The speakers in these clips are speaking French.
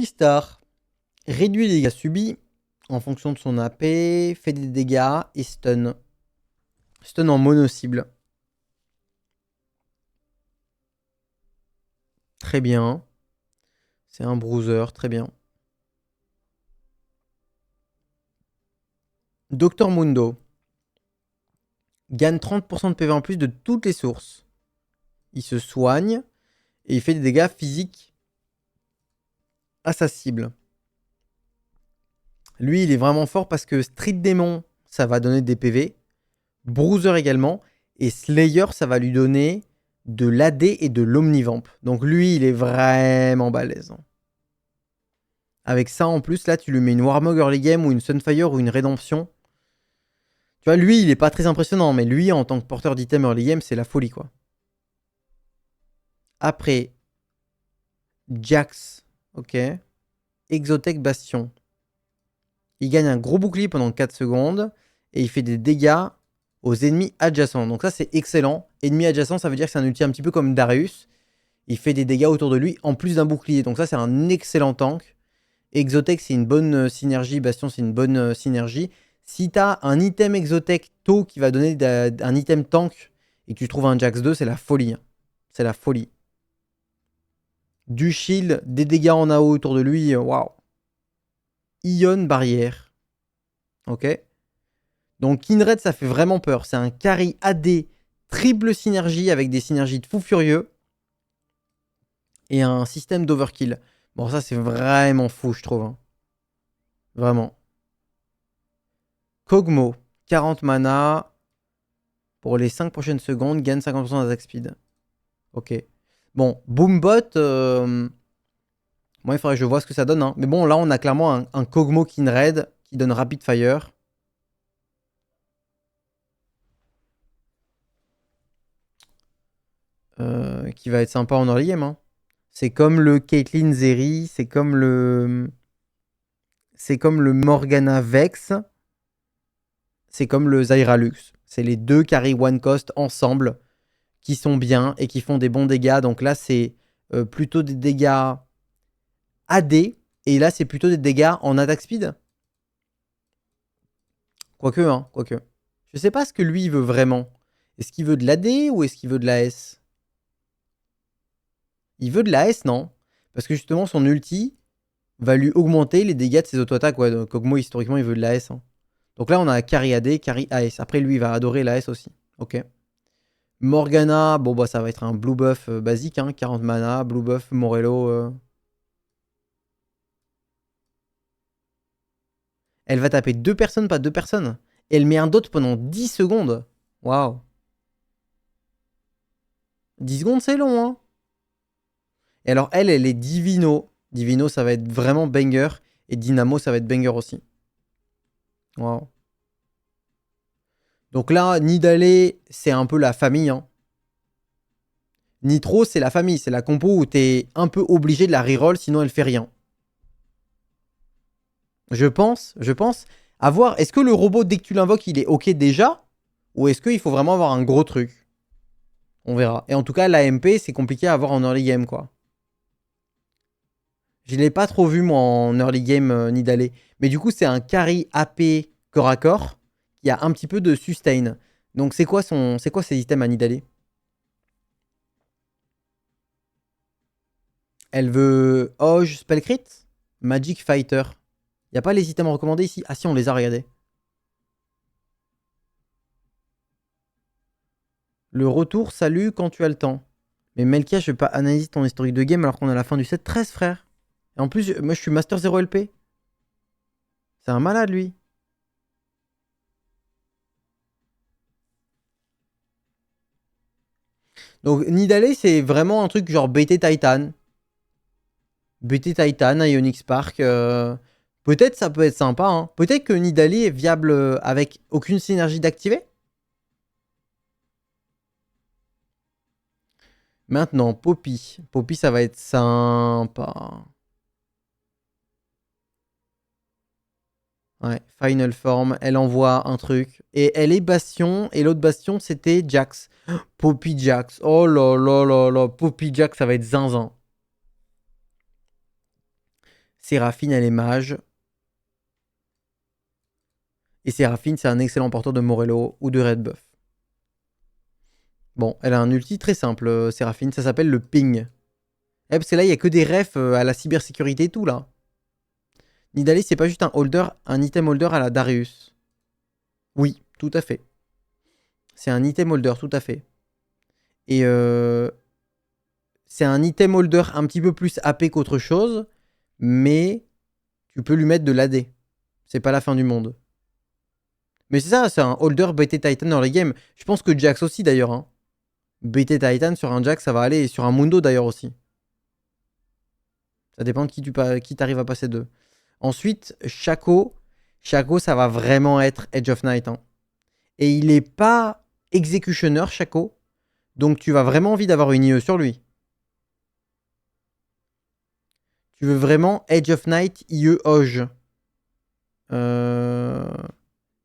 Tristar réduit les dégâts subis en fonction de son AP, fait des dégâts et stun. Stun en mono-cible. Très bien. C'est un bruiser, très bien. Dr Mundo gagne 30% de PV en plus de toutes les sources. Il se soigne et il fait des dégâts physiques à sa cible. Lui, il est vraiment fort parce que Street Demon, ça va donner des PV. Bruiser également. Et Slayer, ça va lui donner de l'AD et de l'Omnivamp. Donc lui, il est vraiment balèze. Avec ça, en plus, là, tu lui mets une Warmog early game ou une Sunfire ou une Rédemption. Tu vois, lui, il est pas très impressionnant. Mais lui, en tant que porteur d'item early game, c'est la folie, quoi. Après, Jax. Ok. Exotech Bastion. Il gagne un gros bouclier pendant 4 secondes. Et il fait des dégâts aux ennemis adjacents. Donc ça, c'est excellent. Ennemi adjacent, ça veut dire que c'est un ulti un petit peu comme Darius. Il fait des dégâts autour de lui en plus d'un bouclier. Donc ça, c'est un excellent tank. Exotech, c'est une bonne synergie. Bastion, c'est une bonne synergie. Si tu as un item Exotech tôt qui va donner un item tank et que tu trouves un Jax 2, c'est la folie. C'est la folie. Du shield, des dégâts en AO autour de lui. Waouh. Ion barrière. Ok. Donc Kindred, ça fait vraiment peur. C'est un carry AD triple synergie avec des synergies de fou furieux. Et un système d'overkill. Bon, ça, c'est vraiment fou, je trouve. Hein. Vraiment. Kog'Maw, 40 mana. Pour les 5 prochaines secondes, gagne 50% d'attaque speed. Ok. Bon, Boombot. Moi, il faudrait que je vois ce que ça donne. Hein. Mais bon, là, on a clairement un Kog'Maw Kindred qui donne Rapid Fire. Qui va être sympa en early game. Hein. C'est comme le Caitlyn Zeri, c'est comme le Morgana Vex, c'est comme le Zyra Lux. C'est les deux carry one cost ensemble qui sont bien et qui font des bons dégâts. Donc là, c'est plutôt des dégâts AD et là, c'est plutôt des dégâts en attaque speed. Quoique, hein, quoique. Je sais pas ce que lui il veut vraiment. Est-ce qu'il veut de l'AD ou est-ce qu'il veut de la S? Il veut de la S, non? Parce que justement, son ulti va lui augmenter les dégâts de ses auto-attaques. Ouais, donc Kog'Maw, historiquement, il veut de la S. Hein. Donc là, on a carry AD, carry AS. Après, lui, il va adorer la S aussi. Ok. Morgana, bon, bah, ça va être un blue buff basique. Hein, 40 mana, blue buff, Morello. Elle va taper 2 personnes, pas 2 personnes. Et elle met un dot pendant 10 secondes. Waouh. 10 secondes, c'est long, hein. Et alors, elle est Divino. Divino, ça va être vraiment banger. Et Dynamo, ça va être banger aussi. Waouh. Donc là, Nidalee, c'est un peu la famille. Hein. Nitro, c'est la famille. C'est la compo où t'es un peu obligé de la reroll, sinon elle fait rien. Je pense. À voir, est-ce que le robot, dès que tu l'invoques, il est ok déjà? Ou est-ce qu'il faut vraiment avoir un gros truc? On verra. Et en tout cas, l'AMP, c'est compliqué à avoir en early game, quoi. Je l'ai pas trop vu, moi, en early game, Nidalee. Mais du coup, c'est un carry AP corps à corps qui a un petit peu de sustain. Donc, c'est quoi ses items à Nidalee? Elle veut Hoge, Spell Crit, Magic Fighter. Y a pas les items recommandés ici? Ah si, on les a, regardez. Le retour, salut quand tu as le temps. Mais Melkia, je vais pas analyser ton historique de game alors qu'on est à la fin du set 13, frère. Et en plus, moi je suis Master 0 LP. C'est un malade, lui. Donc Nidalee, c'est vraiment un truc genre BT Titan. BT Titan, Ionic Spark. Peut-être ça peut être sympa. Hein. Peut-être que Nidalee est viable avec aucune synergie d'activer. Maintenant, Poppy. Poppy, ça va être sympa. Ouais, Final Form, elle envoie un truc. Et elle est Bastion, et l'autre Bastion, c'était Jax. Poppy Jax. Oh là là là là. Poppy Jax, ça va être zinzin. Séraphine, elle est mage. Et Séraphine, c'est un excellent porteur de Morello ou de Red Buff. Bon, elle a un ulti très simple, Séraphine. Ça s'appelle le ping. Parce que là, il n'y a que des refs à la cybersécurité et tout, là. Nidalee, c'est pas juste un item holder à la Darius. Oui, tout à fait. C'est un item holder, tout à fait. Et c'est un item holder un petit peu plus AP qu'autre chose, mais tu peux lui mettre de l'AD. C'est pas la fin du monde. Mais c'est ça, c'est un holder BT Titan dans les games. Je pense que Jax aussi d'ailleurs. Hein. BT Titan sur un Jax, ça va aller. Et sur un Mundo d'ailleurs aussi. Ça dépend de qui t'arrive à passer d'eux. Ensuite, Shaco. Shaco, ça va vraiment être Edge of Night. Hein. Et il est pas executioner, Shaco. Donc tu vas vraiment envie d'avoir une IE sur lui. Tu veux vraiment Edge of Night, IE Oj.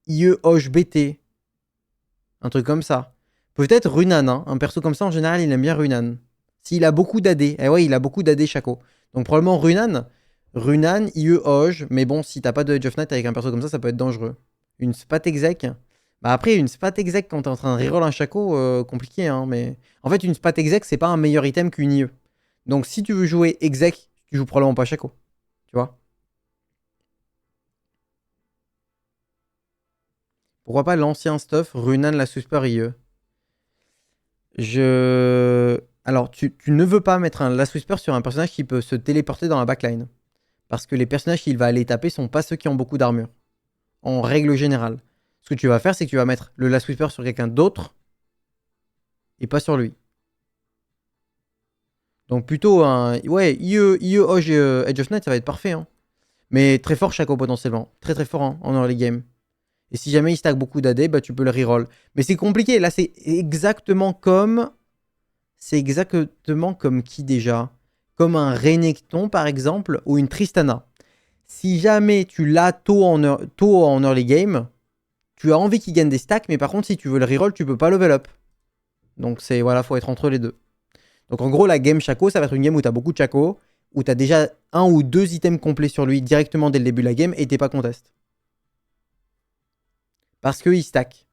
IE Oj BT. Un truc comme ça. Peut-être Runan. Hein. Un perso comme ça, en général, il aime bien Runan. S'il a beaucoup d'AD. Eh ouais, il a beaucoup d'AD, Shaco. Donc probablement Runan. Runan, IE Oj. Mais bon, si t'as pas de Edge of Night avec un perso comme ça peut être dangereux. Une spat exec. Bah après, une spat exec quand t'es en train de reroll un Shaco, compliqué. Hein, mais en fait, une spat exec, c'est pas un meilleur item qu'une IE. Donc si tu veux jouer exec, tu joues probablement pas Shaco. Tu vois. Pourquoi pas l'ancien stuff, Runan, la Super IE. Alors, tu ne veux pas mettre un Last Whisper sur un personnage qui peut se téléporter dans la backline. Parce que les personnages qu'il va aller taper sont pas ceux qui ont beaucoup d'armure. En règle générale. Ce que tu vas faire, c'est que tu vas mettre le Last Whisper sur quelqu'un d'autre et pas sur lui. Donc plutôt un... Ouais, IE Oj Edge of Night, ça va être parfait. Hein. Mais très fort Shaco potentiellement. Très très fort hein, en early game. Et si jamais il stack beaucoup d'AD, bah, tu peux le reroll. Mais c'est compliqué. Là, c'est exactement comme... C'est exactement comme qui déjà? Comme un Renekton par exemple ou une Tristana. Si jamais tu l'as tôt en early game, tu as envie qu'il gagne des stacks, mais par contre si tu veux le reroll, tu peux pas level up. Donc c'est voilà, faut être entre les deux. Donc en gros la game Shaco, ça va être une game où tu as beaucoup de Shaco, où tu as déjà un ou deux items complets sur lui directement dès le début de la game et t'es pas contest. Parce qu'il stack.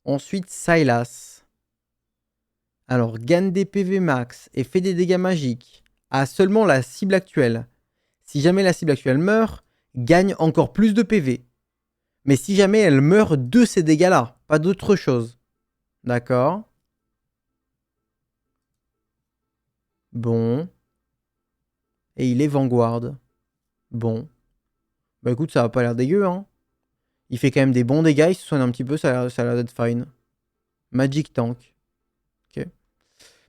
Ensuite Sylas. Alors, gagne des PV max et fait des dégâts magiques à seulement la cible actuelle. Si jamais la cible actuelle meurt, gagne encore plus de PV. Mais si jamais elle meurt de ces dégâts-là, pas d'autre chose. D'accord. Bon. Et il est Vanguard. Bon. Bah écoute, ça a pas l'air dégueu, hein. Il fait quand même des bons dégâts, il se soigne un petit peu, ça a l'air d'être fine. Magic Tank. Ok.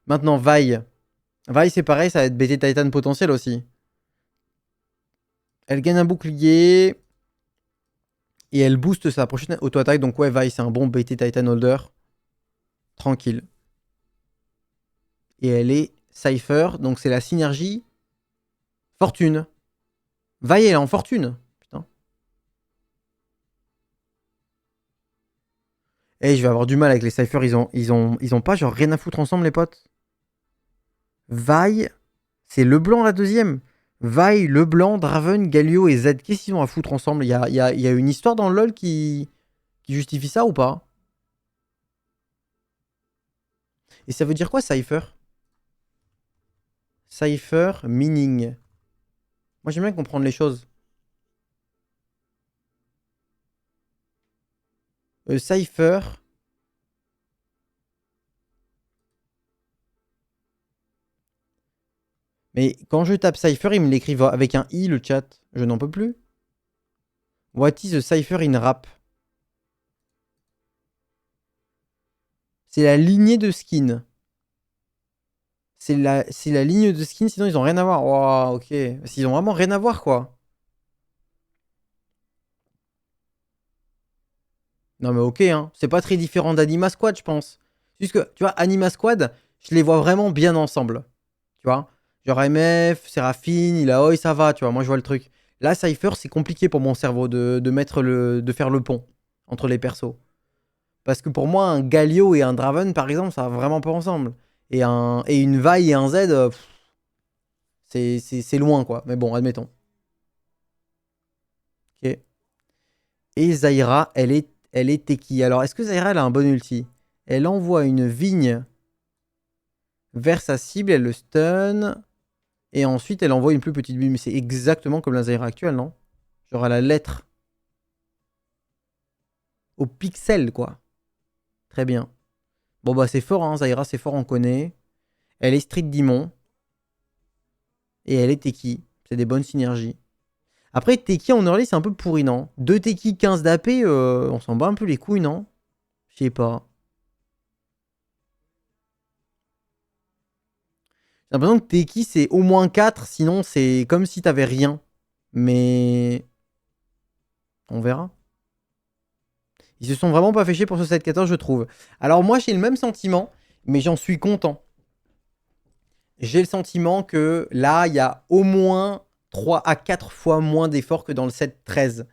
Maintenant, Vi. Vi, c'est pareil, ça va être BT Titan potentiel aussi. Elle gagne un bouclier. Et elle booste sa prochaine auto-attaque. Donc ouais, Vi, c'est un bon BT Titan Holder. Tranquille. Et elle est Cypher. Donc c'est la synergie Fortune. Vi, elle est en Fortune. Putain. Et je vais avoir du mal avec les Cypher. Ils ont pas genre rien à foutre ensemble, les potes. Vi, c'est Leblanc la deuxième. Vi, Leblanc, Draven, Galio et Z. Qu'est-ce qu'ils ont à foutre ensemble? Il y a une histoire dans le LoL qui justifie ça ou pas? Et ça veut dire quoi, Cypher? Cypher, meaning. Moi, j'aime bien comprendre les choses. Cypher. Mais quand je tape Cypher, ils me l'écrivent avec un I, le chat. Je n'en peux plus. What is a Cypher in rap? C'est la lignée de skin. C'est la ligne de skin, sinon ils ont rien à voir. Wow, ok. S'ils ont vraiment rien à voir, quoi. Non, mais ok, hein. C'est pas très différent d'Anima Squad, je pense. Juste que, tu vois, Anima Squad, je les vois vraiment bien ensemble. Tu vois? Genre MF, Seraphine, Ilaoi, ça va, tu vois. Moi, je vois le truc. Là, Cypher, c'est compliqué pour mon cerveau de faire le pont entre les persos. Parce que pour moi, un Galio et un Draven, par exemple, ça va vraiment pas ensemble. Et une Vi et un Z, C'est loin, quoi. Mais bon, admettons. Ok. Et Zyra, elle est Teki. Alors, est-ce que Zyra, elle a un bon ulti? Elle envoie une vigne vers sa cible, elle le stun. Et ensuite, elle envoie une plus petite bulle. Mais c'est exactement comme la Zyra actuelle, non? Genre à la lettre. Au pixel, quoi. Très bien. Bon, bah, c'est fort, hein. Zyra, c'est fort, on connaît. Elle est Street Demon. Et elle est Teki. C'est des bonnes synergies. Après, Teki en early, c'est un peu pourri, non? 2 Teki, 15 d'AP, on s'en bat un peu les couilles, non? Je sais pas. J'ai l'impression que Teki, c'est au moins 4, sinon c'est comme si t'avais rien. Mais... on verra. Ils se sont vraiment pas fait chier pour ce 7-14, je trouve. Alors moi, j'ai le même sentiment, mais j'en suis content. J'ai le sentiment que là, il y a au moins 3 à 4 fois moins d'efforts que dans le 7-13.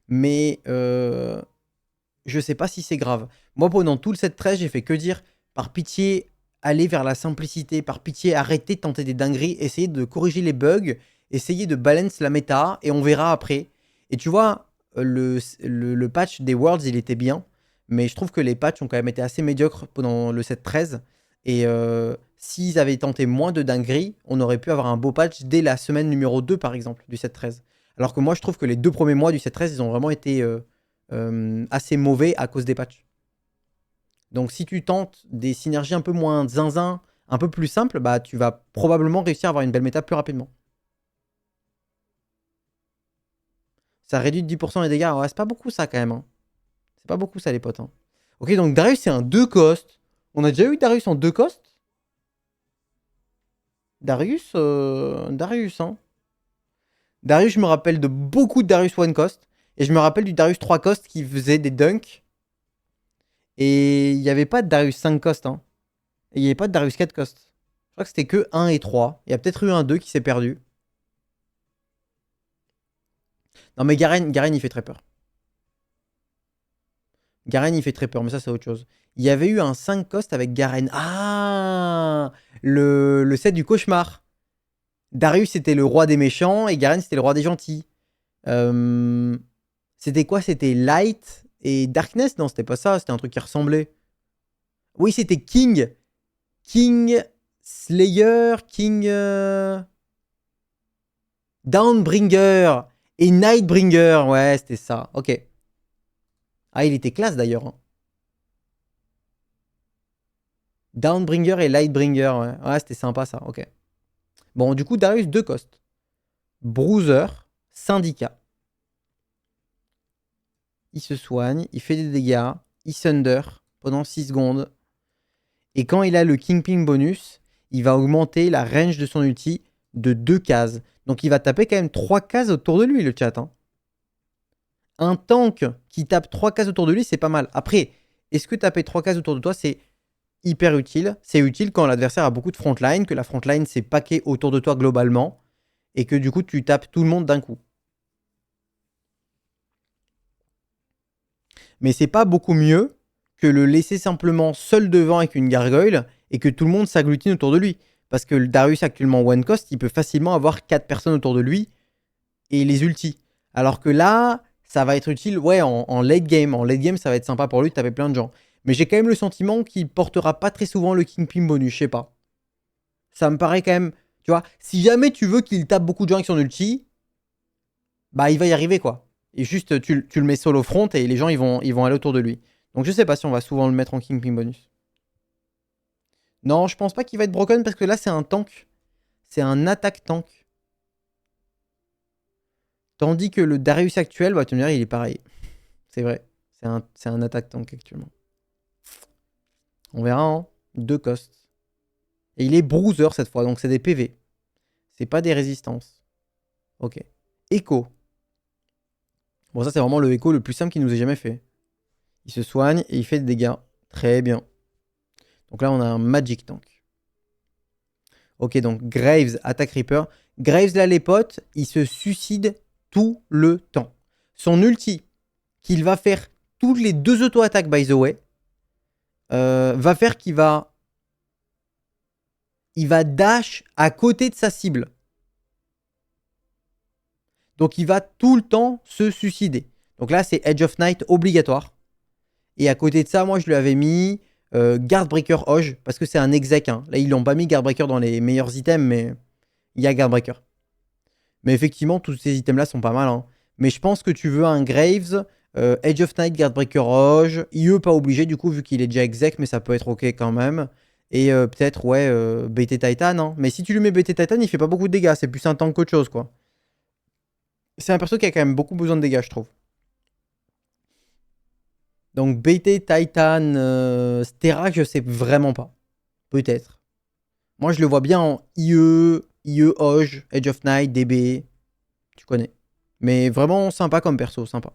Mais je sais pas si c'est grave. Moi, pendant tout le 7-13, j'ai fait que dire, par pitié, allez vers la simplicité. Par pitié, arrêtez de tenter des dingueries. Essayez de corriger les bugs. Essayez de balance la méta. Et on verra après. Et tu vois, le patch des Worlds, il était bien. Mais je trouve que les patchs ont quand même été assez médiocres pendant le 7-13. Et s'ils avaient tenté moins de dingueries, on aurait pu avoir un beau patch dès la semaine numéro 2, par exemple, du 7-13. Alors que moi, je trouve que les 2 premiers mois du 7-13, ils ont vraiment été... assez mauvais à cause des patchs. Donc si tu tentes des synergies un peu moins zinzin, un peu plus simples, bah tu vas probablement réussir à avoir une belle méta plus rapidement. Ça réduit de 10% les dégâts. Ouais, c'est pas beaucoup ça quand même. Hein. C'est pas beaucoup ça les potes. Hein. Ok, donc Darius c'est un 2 cost. On a déjà eu Darius en 2 cost. Darius, hein. Darius, je me rappelle de beaucoup de Darius 1 cost. Et je me rappelle du Darius 3 cost qui faisait des dunks. Et il n'y avait pas de Darius 5 cost. Hein. Et il n'y avait pas de Darius 4 cost. Je crois que c'était que 1 et 3. Il y a peut-être eu un 2 qui s'est perdu. Non mais Garen, il fait très peur. Garen, il fait très peur, mais ça c'est autre chose. Il y avait eu un 5 cost avec Garen. Ah, le set du cauchemar. Darius c'était le roi des méchants et Garen c'était le roi des gentils. C'était quoi? C'était Light et Darkness? Non, c'était pas ça, c'était un truc qui ressemblait. Oui, c'était King. King Slayer, King Downbringer et Nightbringer. Ouais, c'était ça. Ok. Ah, il était classe d'ailleurs. Hein. Downbringer et Lightbringer. Ouais, ouais c'était sympa ça. Ok. Bon, du coup, Darius 2 cost. Bruiser, Syndicat. Il se soigne, il fait des dégâts, il Thunder pendant 6 secondes. Et quand il a le Kingpin bonus, il va augmenter la range de son ulti de 2 cases. Donc il va taper quand même 3 cases autour de lui, le chat. Hein. Un tank qui tape 3 cases autour de lui, c'est pas mal. Après, est-ce que taper 3 cases autour de toi, c'est hyper utile? C'est utile quand l'adversaire a beaucoup de frontline, que la frontline s'est paquée autour de toi globalement, et que du coup, tu tapes tout le monde d'un coup. Mais c'est pas beaucoup mieux que le laisser simplement seul devant avec une gargoyle, et que tout le monde s'agglutine autour de lui. Parce que le Darius actuellement one cost, il peut facilement avoir 4 personnes autour de lui, et les ultis. Alors que là, ça va être utile, ouais, en late game. En late game, ça va être sympa pour lui de taper plein de gens. Mais j'ai quand même le sentiment qu'il portera pas très souvent le Kingpin bonus, je sais pas. Ça me paraît quand même, tu vois, si jamais tu veux qu'il tape beaucoup de gens avec son ulti, bah il va y arriver quoi. Et juste, tu le mets solo front et les gens ils vont aller autour de lui. Donc je sais pas si on va souvent le mettre en Kingpin bonus. Non, je pense pas qu'il va être broken parce que là c'est un tank. C'est un attaque tank. Tandis que le Darius actuel, bah tu me diras, il est pareil. C'est vrai. C'est un attaque tank actuellement. On verra, hein. 2 costs. Et il est bruiser cette fois, donc c'est des PV. C'est pas des résistances. Ok. Echo. Bon, ça c'est vraiment le Echo le plus simple qu'il nous ait jamais fait. Il se soigne et il fait des dégâts. Très bien. Donc là, on a un Magic Tank. Ok, donc Graves, attaque Reaper. Graves, là, les potes, il se suicide tout le temps. Son ulti, qu'il va faire toutes les 2 auto-attaques, by the way, va faire qu'il va... Il va dash à côté de sa cible. Donc il va tout le temps se suicider. Donc là, c'est Edge of Night obligatoire. Et à côté de ça, moi, je lui avais mis Guardbreaker Hoge, parce que c'est un exec. Hein. Là, ils l'ont pas mis Guardbreaker dans les meilleurs items, mais il y a Guardbreaker. Mais effectivement, tous ces items-là sont pas mal. Hein. Mais je pense que tu veux un Graves, Edge of Night, Guardbreaker Hoge. IE, pas obligé, du coup, vu qu'il est déjà exec, mais ça peut être ok quand même. Et peut-être, ouais, BT Titan. Hein. Mais si tu lui mets BT Titan, il fait pas beaucoup de dégâts. C'est plus un tank qu'autre chose, quoi. C'est un perso qui a quand même beaucoup besoin de dégâts, je trouve. Donc BT Titan, Stera, je sais vraiment pas. Peut-être. Moi, je le vois bien en IE Hoge, Edge of Night, DB. Tu connais. Mais vraiment sympa comme perso, sympa.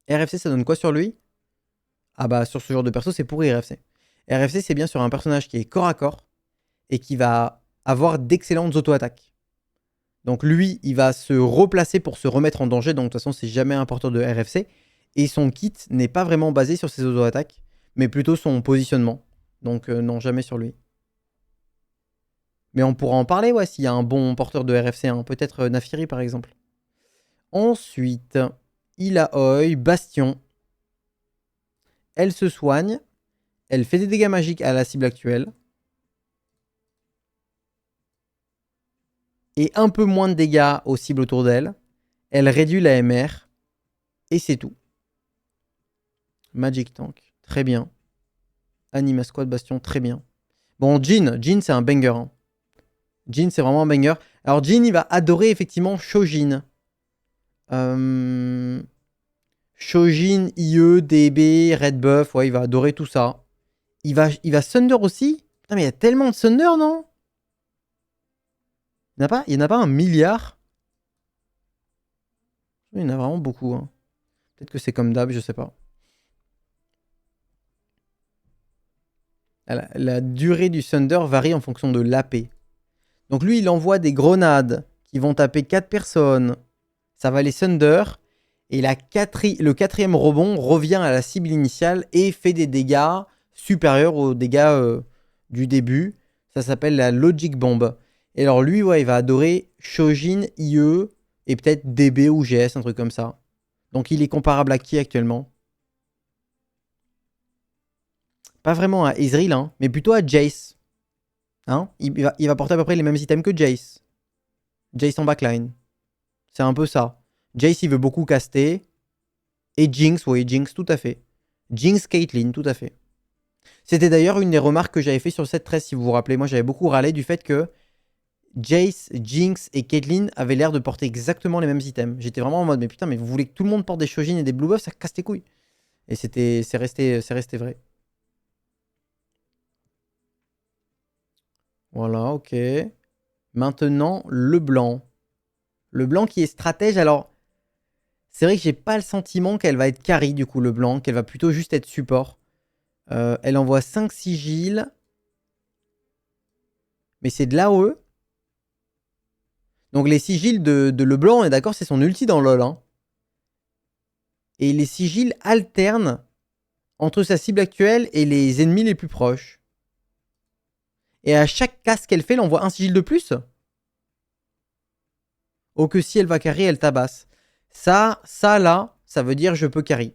RFC, ça donne quoi sur lui? Ah bah, sur ce genre de perso, c'est pourri RFC. RFC, c'est bien sur un personnage qui est corps à corps et qui va avoir d'excellentes auto-attaques. Donc lui, il va se replacer pour se remettre en danger. Donc de toute façon, c'est jamais un porteur de RFC. Et son kit n'est pas vraiment basé sur ses auto-attaques, mais plutôt son positionnement. Donc non, jamais sur lui. Mais on pourra en parler, ouais, s'il y a un bon porteur de RFC. Hein. Peut-être Nafiri, par exemple. Ensuite, il a Oi, Bastion. Elle se soigne. Elle fait des dégâts magiques à la cible actuelle. Et un peu moins de dégâts aux cibles autour d'elle. Elle réduit la MR. Et c'est tout. Magic Tank, très bien. Anima Squad, Bastion, très bien. Bon, Jin c'est un banger. Hein. Jin, c'est vraiment un banger. Alors, Jin, il va adorer effectivement Shojin. Shojin, IE, DB, Red Buff, ouais, il va adorer tout ça. Il va Thunder aussi. Putain, mais il y a tellement de Thunder, non? Il n'y en a pas un milliard? Il y en a vraiment beaucoup. Hein. Peut-être que c'est comme d'hab, je sais pas. La durée du Thunder varie en fonction de l'AP. Donc lui, il envoie des grenades qui vont taper 4 personnes. Ça va les Thunder. Et le quatrième rebond revient à la cible initiale et fait des dégâts supérieurs aux dégâts du début. Ça s'appelle la Logic Bomb. Et alors lui, ouais, il va adorer Shojin, IE et peut-être DB ou GS, un truc comme ça. Donc il est comparable à qui actuellement? Pas vraiment à Ezreal, hein, mais plutôt à Jace. Hein, il va porter à peu près les mêmes items que Jace. Jace en backline. C'est un peu ça. Jace, il veut beaucoup caster. Et Jinx, oui, Jinx, tout à fait. Jinx, Caitlyn, tout à fait. C'était d'ailleurs une des remarques que j'avais fait sur cette 13, si vous vous rappelez. Moi, j'avais beaucoup râlé du fait que Jace, Jinx et Caitlyn avaient l'air de porter exactement les mêmes items. J'étais vraiment en mode, mais putain, mais vous voulez que tout le monde porte des Shojin et des Blue Buffs, ça casse tes couilles. Et c'est resté vrai. Voilà, ok. Maintenant, le blanc. Le blanc qui est stratège, alors... C'est vrai que j'ai pas le sentiment qu'elle va être carry, du coup, le blanc, qu'elle va plutôt juste être support. Elle envoie 5 sigils. Mais c'est de l'AOE. Donc les sigils de Leblanc, on est d'accord, c'est son ulti dans LoL. Hein. Et les sigils alternent entre sa cible actuelle et les ennemis les plus proches. Et à chaque casse qu'elle fait, elle envoie un sigil de plus. Oh que si elle va carry, elle tabasse. Ça là, ça veut dire je peux carry.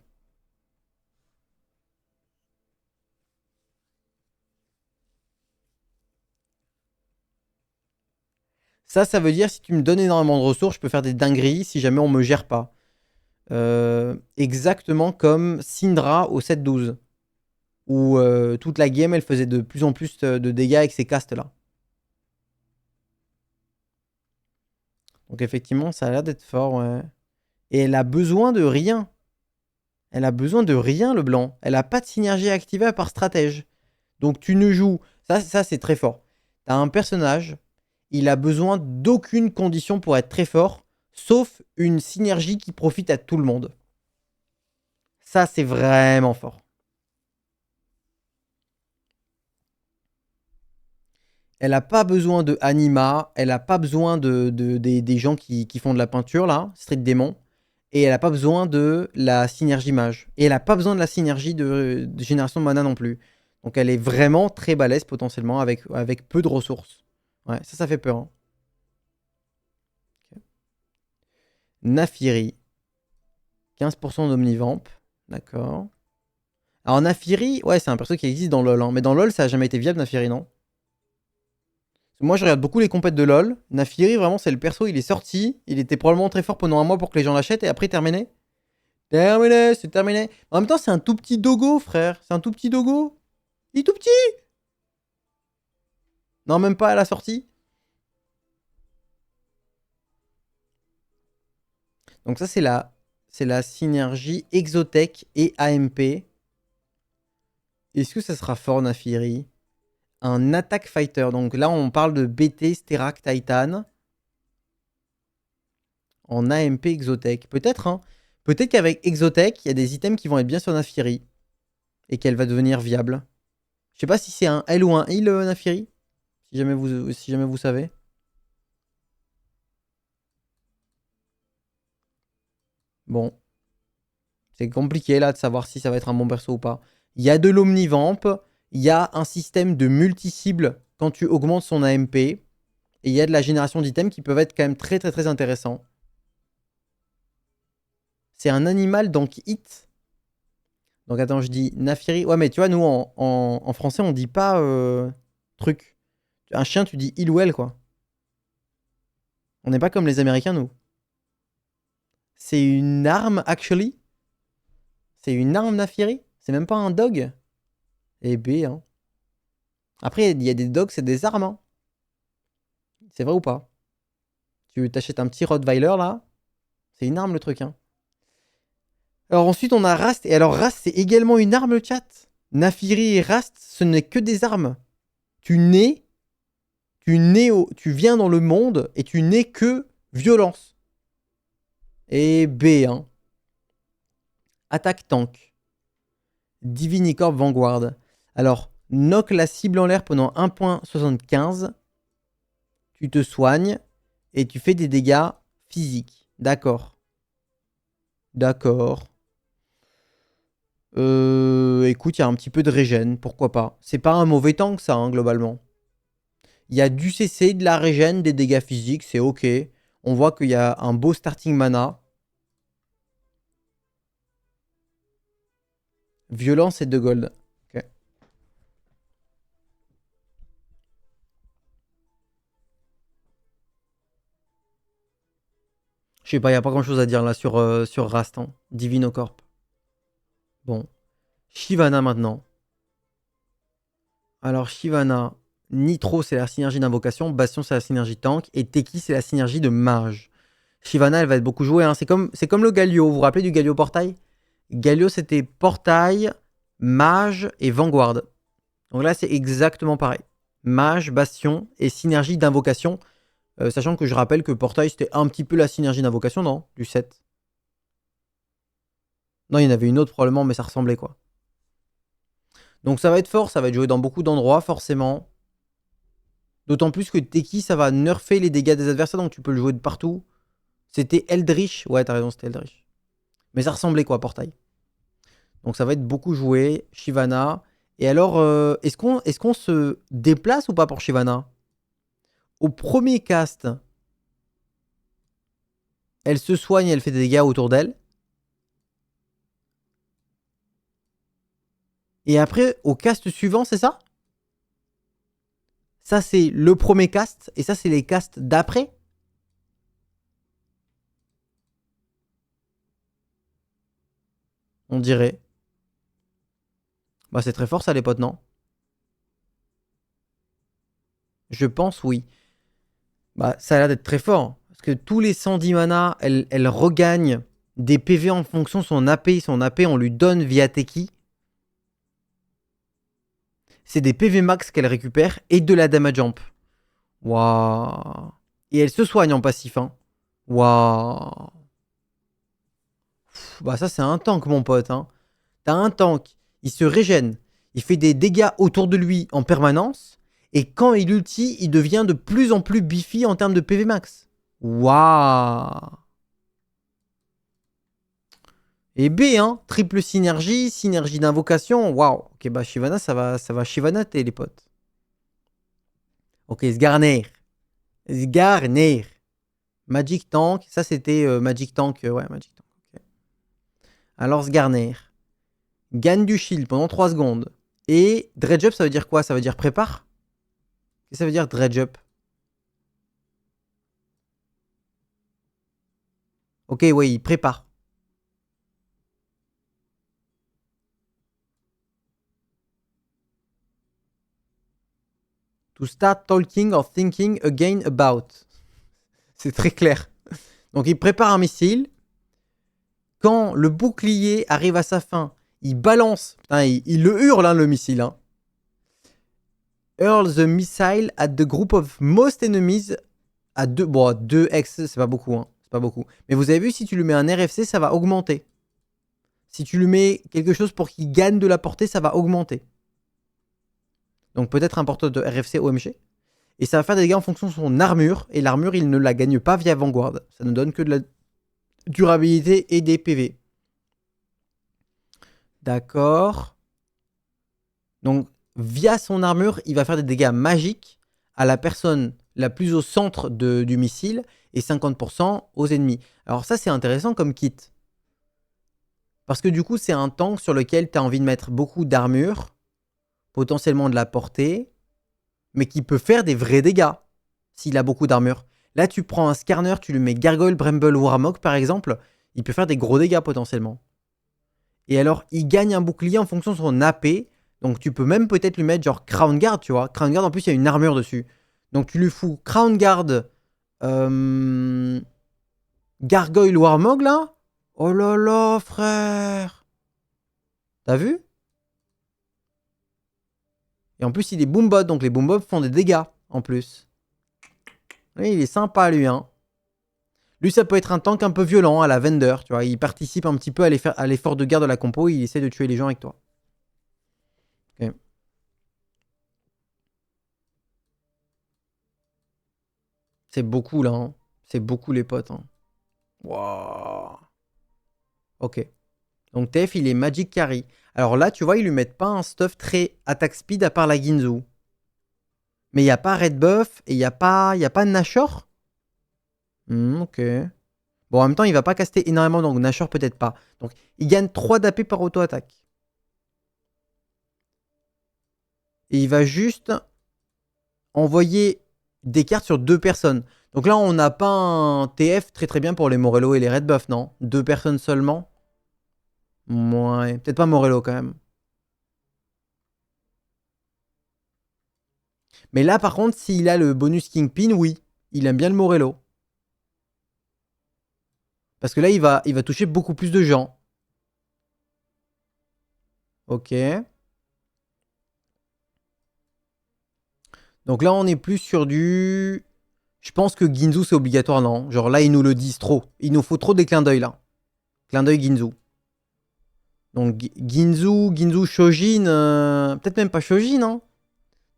Ça veut dire si tu me donnes énormément de ressources, je peux faire des dingueries si jamais on me gère pas. Exactement comme Syndra au 7-12. Où toute la game, elle faisait de plus en plus de dégâts avec ces castes là. Donc effectivement, ça a l'air d'être fort, ouais. Et elle a besoin de rien. Elle a besoin de rien, le blanc. Elle a pas de synergie activée à part stratège. Donc tu ne joues... Ça c'est très fort. T'as un personnage, il a besoin d'aucune condition pour être très fort, sauf une synergie qui profite à tout le monde. Ça, c'est vraiment fort. Elle n'a pas besoin de anima, elle n'a pas besoin des gens qui font de la peinture, là, Street Démon. Et elle n'a pas besoin de la synergie mage. Et elle n'a pas besoin de la synergie de génération de mana non plus. Donc elle est vraiment très balèze potentiellement avec peu de ressources. Ouais, ça fait peur. Hein. Okay. Naafiri. 15% d'Omnivamp. D'accord. Alors Naafiri, ouais, c'est un perso qui existe dans LoL. Hein. Mais dans LoL, ça a jamais été viable, Naafiri, non? Moi, je regarde beaucoup les compètes de LoL. Naafiri, vraiment, c'est le perso, il est sorti. Il était probablement très fort pendant un mois pour que les gens l'achètent. Et après, terminé. Terminé, c'est terminé. En même temps, c'est un tout petit dogo, frère. C'est un tout petit dogo. Il est tout petit. Non, même pas à la sortie. Donc ça, c'est la synergie Exotech et AMP. Est-ce que ça sera fort, Naafiri? Un attack fighter. Donc là, on parle de BT, Sterak, Titan. En AMP Exotech. Peut-être, hein. Peut-être qu'avec Exotech, il y a des items qui vont être bien sur Naafiri. Et qu'elle va devenir viable. Je sais pas si c'est un L ou un heal, Naafiri. Si jamais vous savez. Bon. C'est compliqué là de savoir si ça va être un bon perso ou pas. Il y a de l'Omnivamp. Il y a un système de multi-cible quand tu augmentes son AMP. Et il y a de la génération d'items qui peuvent être quand même très très très intéressants. C'est un animal donc hit. Donc attends, je dis Naafiri. Ouais, mais tu vois, nous en français, on dit pas truc. Un chien, tu dis il ou elle, quoi. On n'est pas comme les Américains, nous. C'est une arme, actually. C'est une arme, Naafiri. C'est même pas un dog. Eh B, hein. Après, il y a des dogs, c'est des armes, hein. C'est vrai ou pas? Tu t'achètes un petit Rottweiler, là. C'est une arme, le truc, hein. Alors ensuite, on a Rast. Et alors, Rast, c'est également une arme, le chat. Naafiri et Rast, ce n'est que des armes. Tu viens dans le monde et tu n'es que violence. Et B, hein. Attaque tank. Divinicorp Vanguard. Alors, knock la cible en l'air pendant 1.75. Tu te soignes et tu fais des dégâts physiques. D'accord. D'accord. Écoute, il y a un petit peu de régène, pourquoi pas. C'est pas un mauvais tank, ça, hein, globalement. Il y a du CC, de la régène, des dégâts physiques, c'est ok. On voit qu'il y a un beau starting mana. Violence et 2 gold. Ok. Je sais pas, il n'y a pas grand chose à dire là sur Rast. Hein. Divinocorp. Bon. Shyvana maintenant. Alors Shyvana, Nitro c'est la synergie d'invocation, Bastion c'est la synergie tank, et Teki c'est la synergie de mage. Shyvana elle va être beaucoup jouée, hein. C'est comme le Galio, vous vous rappelez du Galio Portail? Galio c'était Portail, Mage et Vanguard. Donc là c'est exactement pareil. Mage, Bastion et synergie d'invocation. Sachant que je rappelle que Portail c'était un petit peu la synergie d'invocation, non? Du 7. Non, il y en avait une autre probablement, mais ça ressemblait quoi. Donc ça va être fort, ça va être joué dans beaucoup d'endroits forcément. D'autant plus que Teki, ça va nerfer les dégâts des adversaires, donc tu peux le jouer de partout. C'était Eldritch. Ouais, t'as raison, c'était Eldritch. Mais ça ressemblait quoi, Portail. Donc ça va être beaucoup joué. Shyvana. Et alors, est-ce qu'on se déplace ou pas pour Shyvana? Au premier cast, elle se soigne, elle fait des dégâts autour d'elle. Et après, au cast suivant, c'est ça? Ça, c'est le premier cast. Et ça, c'est les casts d'après? On dirait. Bah, c'est très fort, ça, les potes, non? Je pense, oui. Bah, ça a l'air d'être très fort. Parce que tous les 110 mana, elle regagne des PV en fonction de son AP. Son AP, on lui donne via Teki. C'est des PV max qu'elle récupère et de la damage jump. Waouh. Et elle se soigne en passif. Hein. Waouh. Bah ça, c'est un tank, mon pote. Hein. T'as un tank. Il se régène. Il fait des dégâts autour de lui en permanence. Et quand il ulti, il devient de plus en plus beefy en termes de PV max. Waouh. Et B, hein, triple synergie, synergie d'invocation. Waouh. Ok, bah Shyvana, ça va Shyvanater, les potes. Ok, Sgarner. Sgarner. Magic Tank, ça c'était Magic Tank, ouais, Magic Tank. Okay. Alors Garner gagne du shield pendant 3 secondes. Et Dredge Up, ça veut dire quoi? Ça veut dire prépare? Qu'est-ce que ça veut dire Dredge Up? Ok, ouais, il prépare. To start talking or thinking again about. C'est très clair. Donc il prépare un missile. Quand le bouclier arrive à sa fin, il balance. Putain, il le hurle, hein, le missile. Hein. Hurl the missile at the group of most enemies à 2. Bon, 2x, c'est pas beaucoup. Hein. C'est pas beaucoup. Mais vous avez vu, si tu lui mets un RFC, ça va augmenter. Si tu lui mets quelque chose pour qu'il gagne de la portée, ça va augmenter. Donc peut-être un porteur de RFC OMG. Et ça va faire des dégâts en fonction de son armure. Et l'armure, il ne la gagne pas via Vanguard. Ça ne donne que de la durabilité et des PV. D'accord. Donc, via son armure, il va faire des dégâts magiques à la personne la plus au centre du missile et 50% aux ennemis. Alors ça, c'est intéressant comme kit. Parce que du coup, c'est un tank sur lequel tu as envie de mettre beaucoup d'armure, potentiellement de la portée, mais qui peut faire des vrais dégâts s'il a beaucoup d'armure. Là, tu prends un Skarner, tu lui mets Gargoyle, Bramble, Warmog par exemple, il peut faire des gros dégâts potentiellement. Et alors, il gagne un bouclier en fonction de son AP. Donc, tu peux même peut-être lui mettre genre Crown Guard, tu vois. Crown Guard, en plus, il y a une armure dessus. Donc, tu lui fous Crown Guard, Gargoyle Warmog, là. Oh là là, frère. T'as vu? Et en plus, il est Boombot, donc les Boombot font des dégâts, en plus. Oui, il est sympa, lui, hein. Lui, ça peut être un tank un peu violent, à la Vender, tu vois. Il participe un petit peu à l'effort de guerre de la compo, il essaie de tuer les gens avec toi. Ok. C'est beaucoup, là, hein. C'est beaucoup, les potes, hein. Wow. Ok. Donc TF, il est Magic Carry. Alors là, tu vois, ils lui mettent pas un stuff très attack speed à part la Ginzu. Mais il n'y a pas Red Buff et y a pas Nashor. Ok. Bon, en même temps, il va pas caster énormément, donc Nashor peut-être pas. Donc il gagne 3 d'AP par auto-attaque. Et il va juste envoyer des cartes sur 2 personnes. Donc là, on n'a pas un TF très très bien pour les Morello et les Red Buff, non? 2 personnes seulement. Ouais, peut-être pas Morello quand même. Mais là, par contre, s'il a le bonus Kingpin, oui. Il aime bien le Morello. Parce que là, il va toucher beaucoup plus de gens. Ok. Donc là, on est plus sur du... Je pense que Ginzu, c'est obligatoire, non? Genre là, ils nous le disent trop. Il nous faut trop des clins d'œil, là. Clin d'œil Ginzu. Donc Ginzu, Shojin... Peut-être même pas Shojin, non?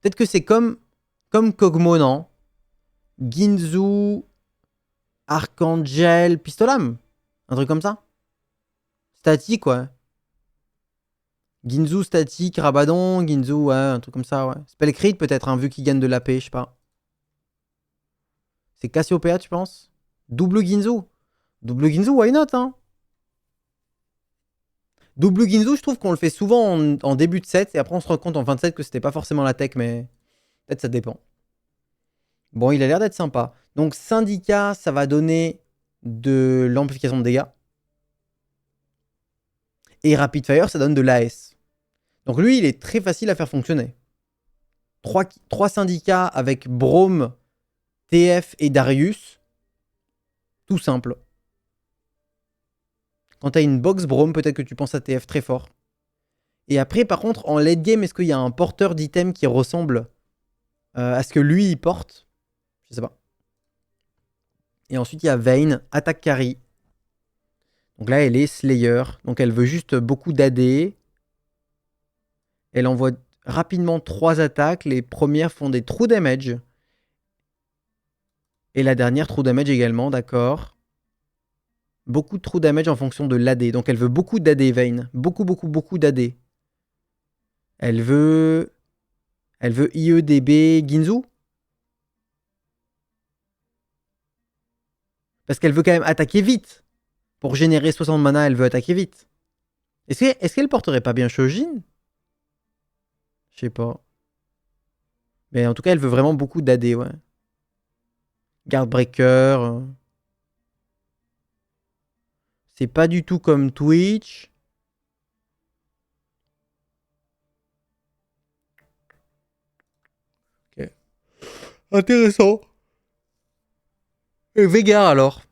Peut-être que c'est comme Kog'Maw, non? Ginzu, Archangel, Pistolam. Un truc comme ça. Statique, ouais. Ginzu statique, Rabadon, Ginzu, ouais, un truc comme ça, ouais. Spell Crit peut-être, hein, vu qu'il gagne de l'AP, je sais pas. C'est Cassiopeia, tu penses? Double Ginzu. Double Ginzu, why not, hein? Double Ginzu, je trouve qu'on le fait souvent en début de set, et après on se rend compte en fin de set que c'était pas forcément la tech, mais peut-être ça dépend. Bon, il a l'air d'être sympa. Donc Syndicat, ça va donner de l'amplification de dégâts. Et Rapid Fire, ça donne de l'AS. Donc lui, il est très facile à faire fonctionner. 3 syndicats avec Brome, TF et Darius. Tout simple. Quand t'as une box Brome, peut-être que tu penses à TF très fort. Et après, par contre, en late game, est-ce qu'il y a un porteur d'item qui ressemble à ce que lui, il porte? Je sais pas. Et ensuite, il y a Vayne, attaque carry. Donc là, elle est Slayer. Donc elle veut juste beaucoup d'AD. Elle envoie rapidement 3 attaques. Les premières font des true damage. Et la dernière, true damage également, d'accord. Beaucoup de true damage en fonction de l'AD. Donc elle veut beaucoup d'AD, Vayne. Beaucoup, beaucoup, beaucoup d'AD. Elle veut IEDB Ginzu. Parce qu'elle veut quand même attaquer vite. Pour générer 60 mana, elle veut attaquer vite. Est-ce qu'elle porterait pas bien Shojin? Je sais pas. Mais en tout cas, elle veut vraiment beaucoup d'AD, ouais. Guardbreaker. C'est pas du tout comme Twitch. Ok. Intéressant. Et Veigar alors.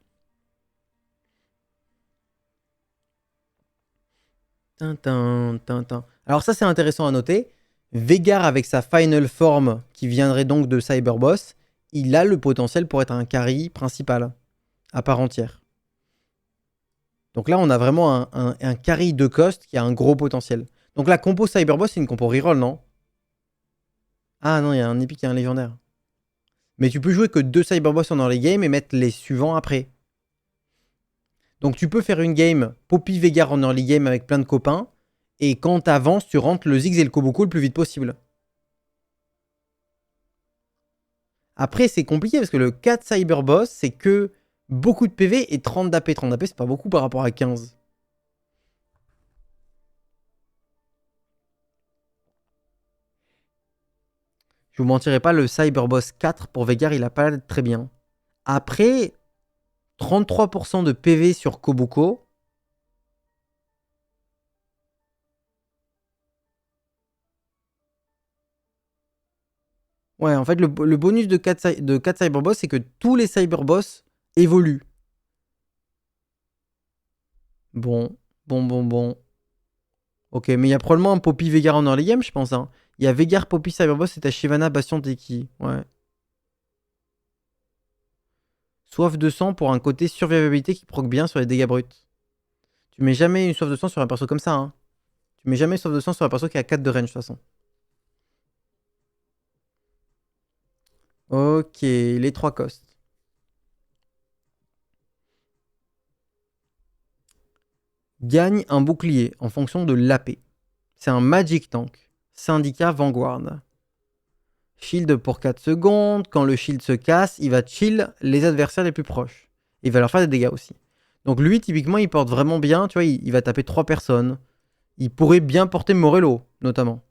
Tintin, tintin. Alors ça c'est intéressant à noter. Veigar avec sa final form qui viendrait donc de Cyberboss, il a le potentiel pour être un carry principal à part entière. Donc là on a vraiment un carry de cost qui a un gros potentiel. Donc la compo Cyberboss c'est une compo reroll, non? Ah non, il y a un épique et un légendaire. Mais tu peux jouer que 2 Cyberboss dans les games et mettre les suivants après. Donc tu peux faire une game Poppy Veigar en early game avec plein de copains. Et quand t'avances, tu rentres le Ziggs et le Kobuko le plus vite possible. Après, c'est compliqué parce que le 4 Cyberboss, c'est que beaucoup de PV et 30 d'AP. 30 d'AP, c'est pas beaucoup par rapport à 15. Je vous mentirai pas, le Cyberboss 4 pour Veigar, il a pas l'air très bien. Après, 33% de PV sur Kobuko. Ouais, en fait, le bonus de 4 Cyberboss, c'est que tous les Cyberboss évoluent. Bon, bon. Ok, mais il y a probablement un Poppy Veigar en early game, je pense. Hein. Il y a Veigar, Poppy, Cyberboss et t'as Shyvana, Bastion, Teki. Ouais. Soif de sang pour un côté survivabilité qui proc bien sur les dégâts bruts. Tu mets jamais une soif de sang sur un perso comme ça. Hein. Tu mets jamais une soif de sang sur un perso qui a 4 de range de toute façon. Ok, les 3 costs. Gagne un bouclier en fonction de l'AP. C'est un Magic Tank. Syndicat Vanguard. Shield pour 4 secondes. Quand le shield se casse, il va chill les adversaires les plus proches. Il va leur faire des dégâts aussi. Donc lui, typiquement, il porte vraiment bien. Tu vois, il va taper 3 personnes. Il pourrait bien porter Morello, notamment.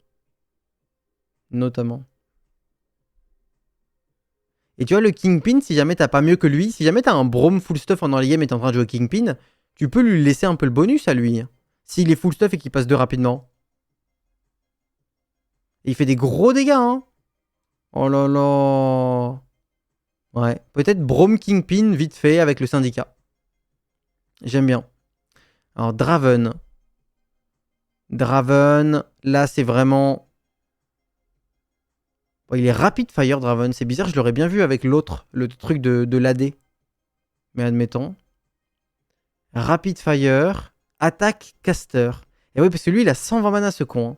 Et tu vois, le Kingpin, si jamais t'as pas mieux que lui, si jamais t'as un Braum full stuff en early game et t'es en train de jouer Kingpin, tu peux lui laisser un peu le bonus à lui. S'il est full stuff et qu'il passe 2 rapidement. Et il fait des gros dégâts, hein. Oh là là. Ouais, peut-être Braum Kingpin vite fait avec le syndicat. J'aime bien. Alors, Draven. Draven, là, c'est vraiment... Bon, il est rapide fire, Draven. C'est bizarre, je l'aurais bien vu avec l'autre, le truc de l'AD. Mais admettons. Rapid fire. Attaque caster. Et oui, parce que lui, il a 120 mana, ce con. Hein.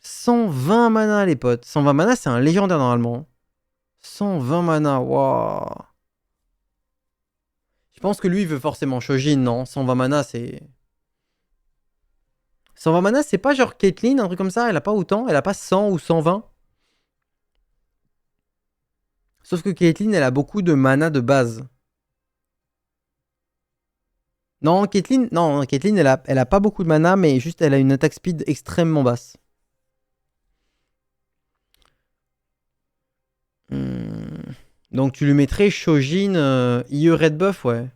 120 mana, les potes. 120 mana, c'est un légendaire, normalement. 120 mana, waouh. Je pense que lui, il veut forcément Shojin, non? 120 mana, c'est... 120 mana, c'est pas genre Caitlyn, un truc comme ça? Elle a pas autant? Elle a pas 100 ou 120? Sauf que Caitlyn, elle a beaucoup de mana de base. Non, Caitlyn, elle a pas beaucoup de mana, mais juste elle a une attaque speed extrêmement basse. Donc tu lui mettrais Shojin, IE Red Buff, ouais.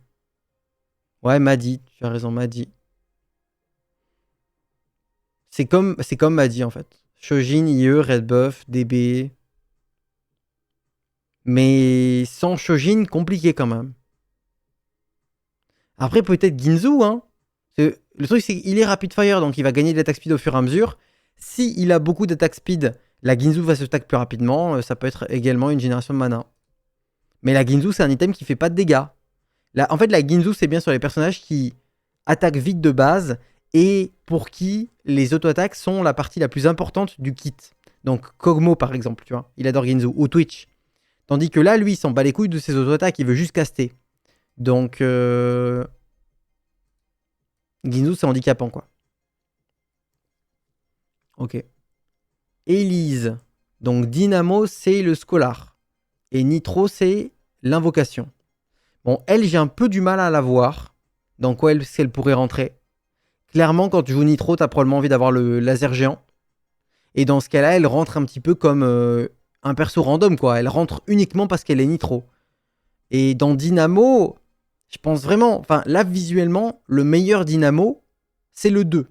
Ouais, Madi, tu as raison, Madi. C'est comme Madi en fait. Shojin, IE, Red Buff, DB. Mais sans Shojin, compliqué quand même. Après, peut-être Ginzu, hein. Le truc, c'est qu'il est rapid fire, donc il va gagner de l'attaque speed au fur et à mesure. Si il a beaucoup d'attaque speed, la Ginzu va se stack plus rapidement. Ça peut être également une génération de mana. Mais la Ginzu, c'est un item qui fait pas de dégâts. En fait, la Ginzu, c'est bien sur les personnages qui attaquent vite de base et pour qui les auto-attaques sont la partie la plus importante du kit. Donc Kog'Maw, par exemple, tu vois, il adore Ginzu, ou Twitch. Tandis que là, lui, il s'en bat les couilles de ses auto-attaques, il veut juste caster. Donc, Ginzu, c'est handicapant, quoi. Ok. Elise. Donc, Dynamo, c'est le Scholar. Et Nitro, c'est l'invocation. Bon, elle, j'ai un peu du mal à la voir. Dans quoi elle pourrait rentrer. Clairement, quand tu joues Nitro, t'as probablement envie d'avoir le laser géant. Et dans ce cas-là, elle rentre un petit peu comme un perso random, quoi. Elle rentre uniquement parce qu'elle est Nitro. Et dans Dynamo, je pense vraiment... Enfin, là, visuellement, le meilleur Dynamo, c'est le 2.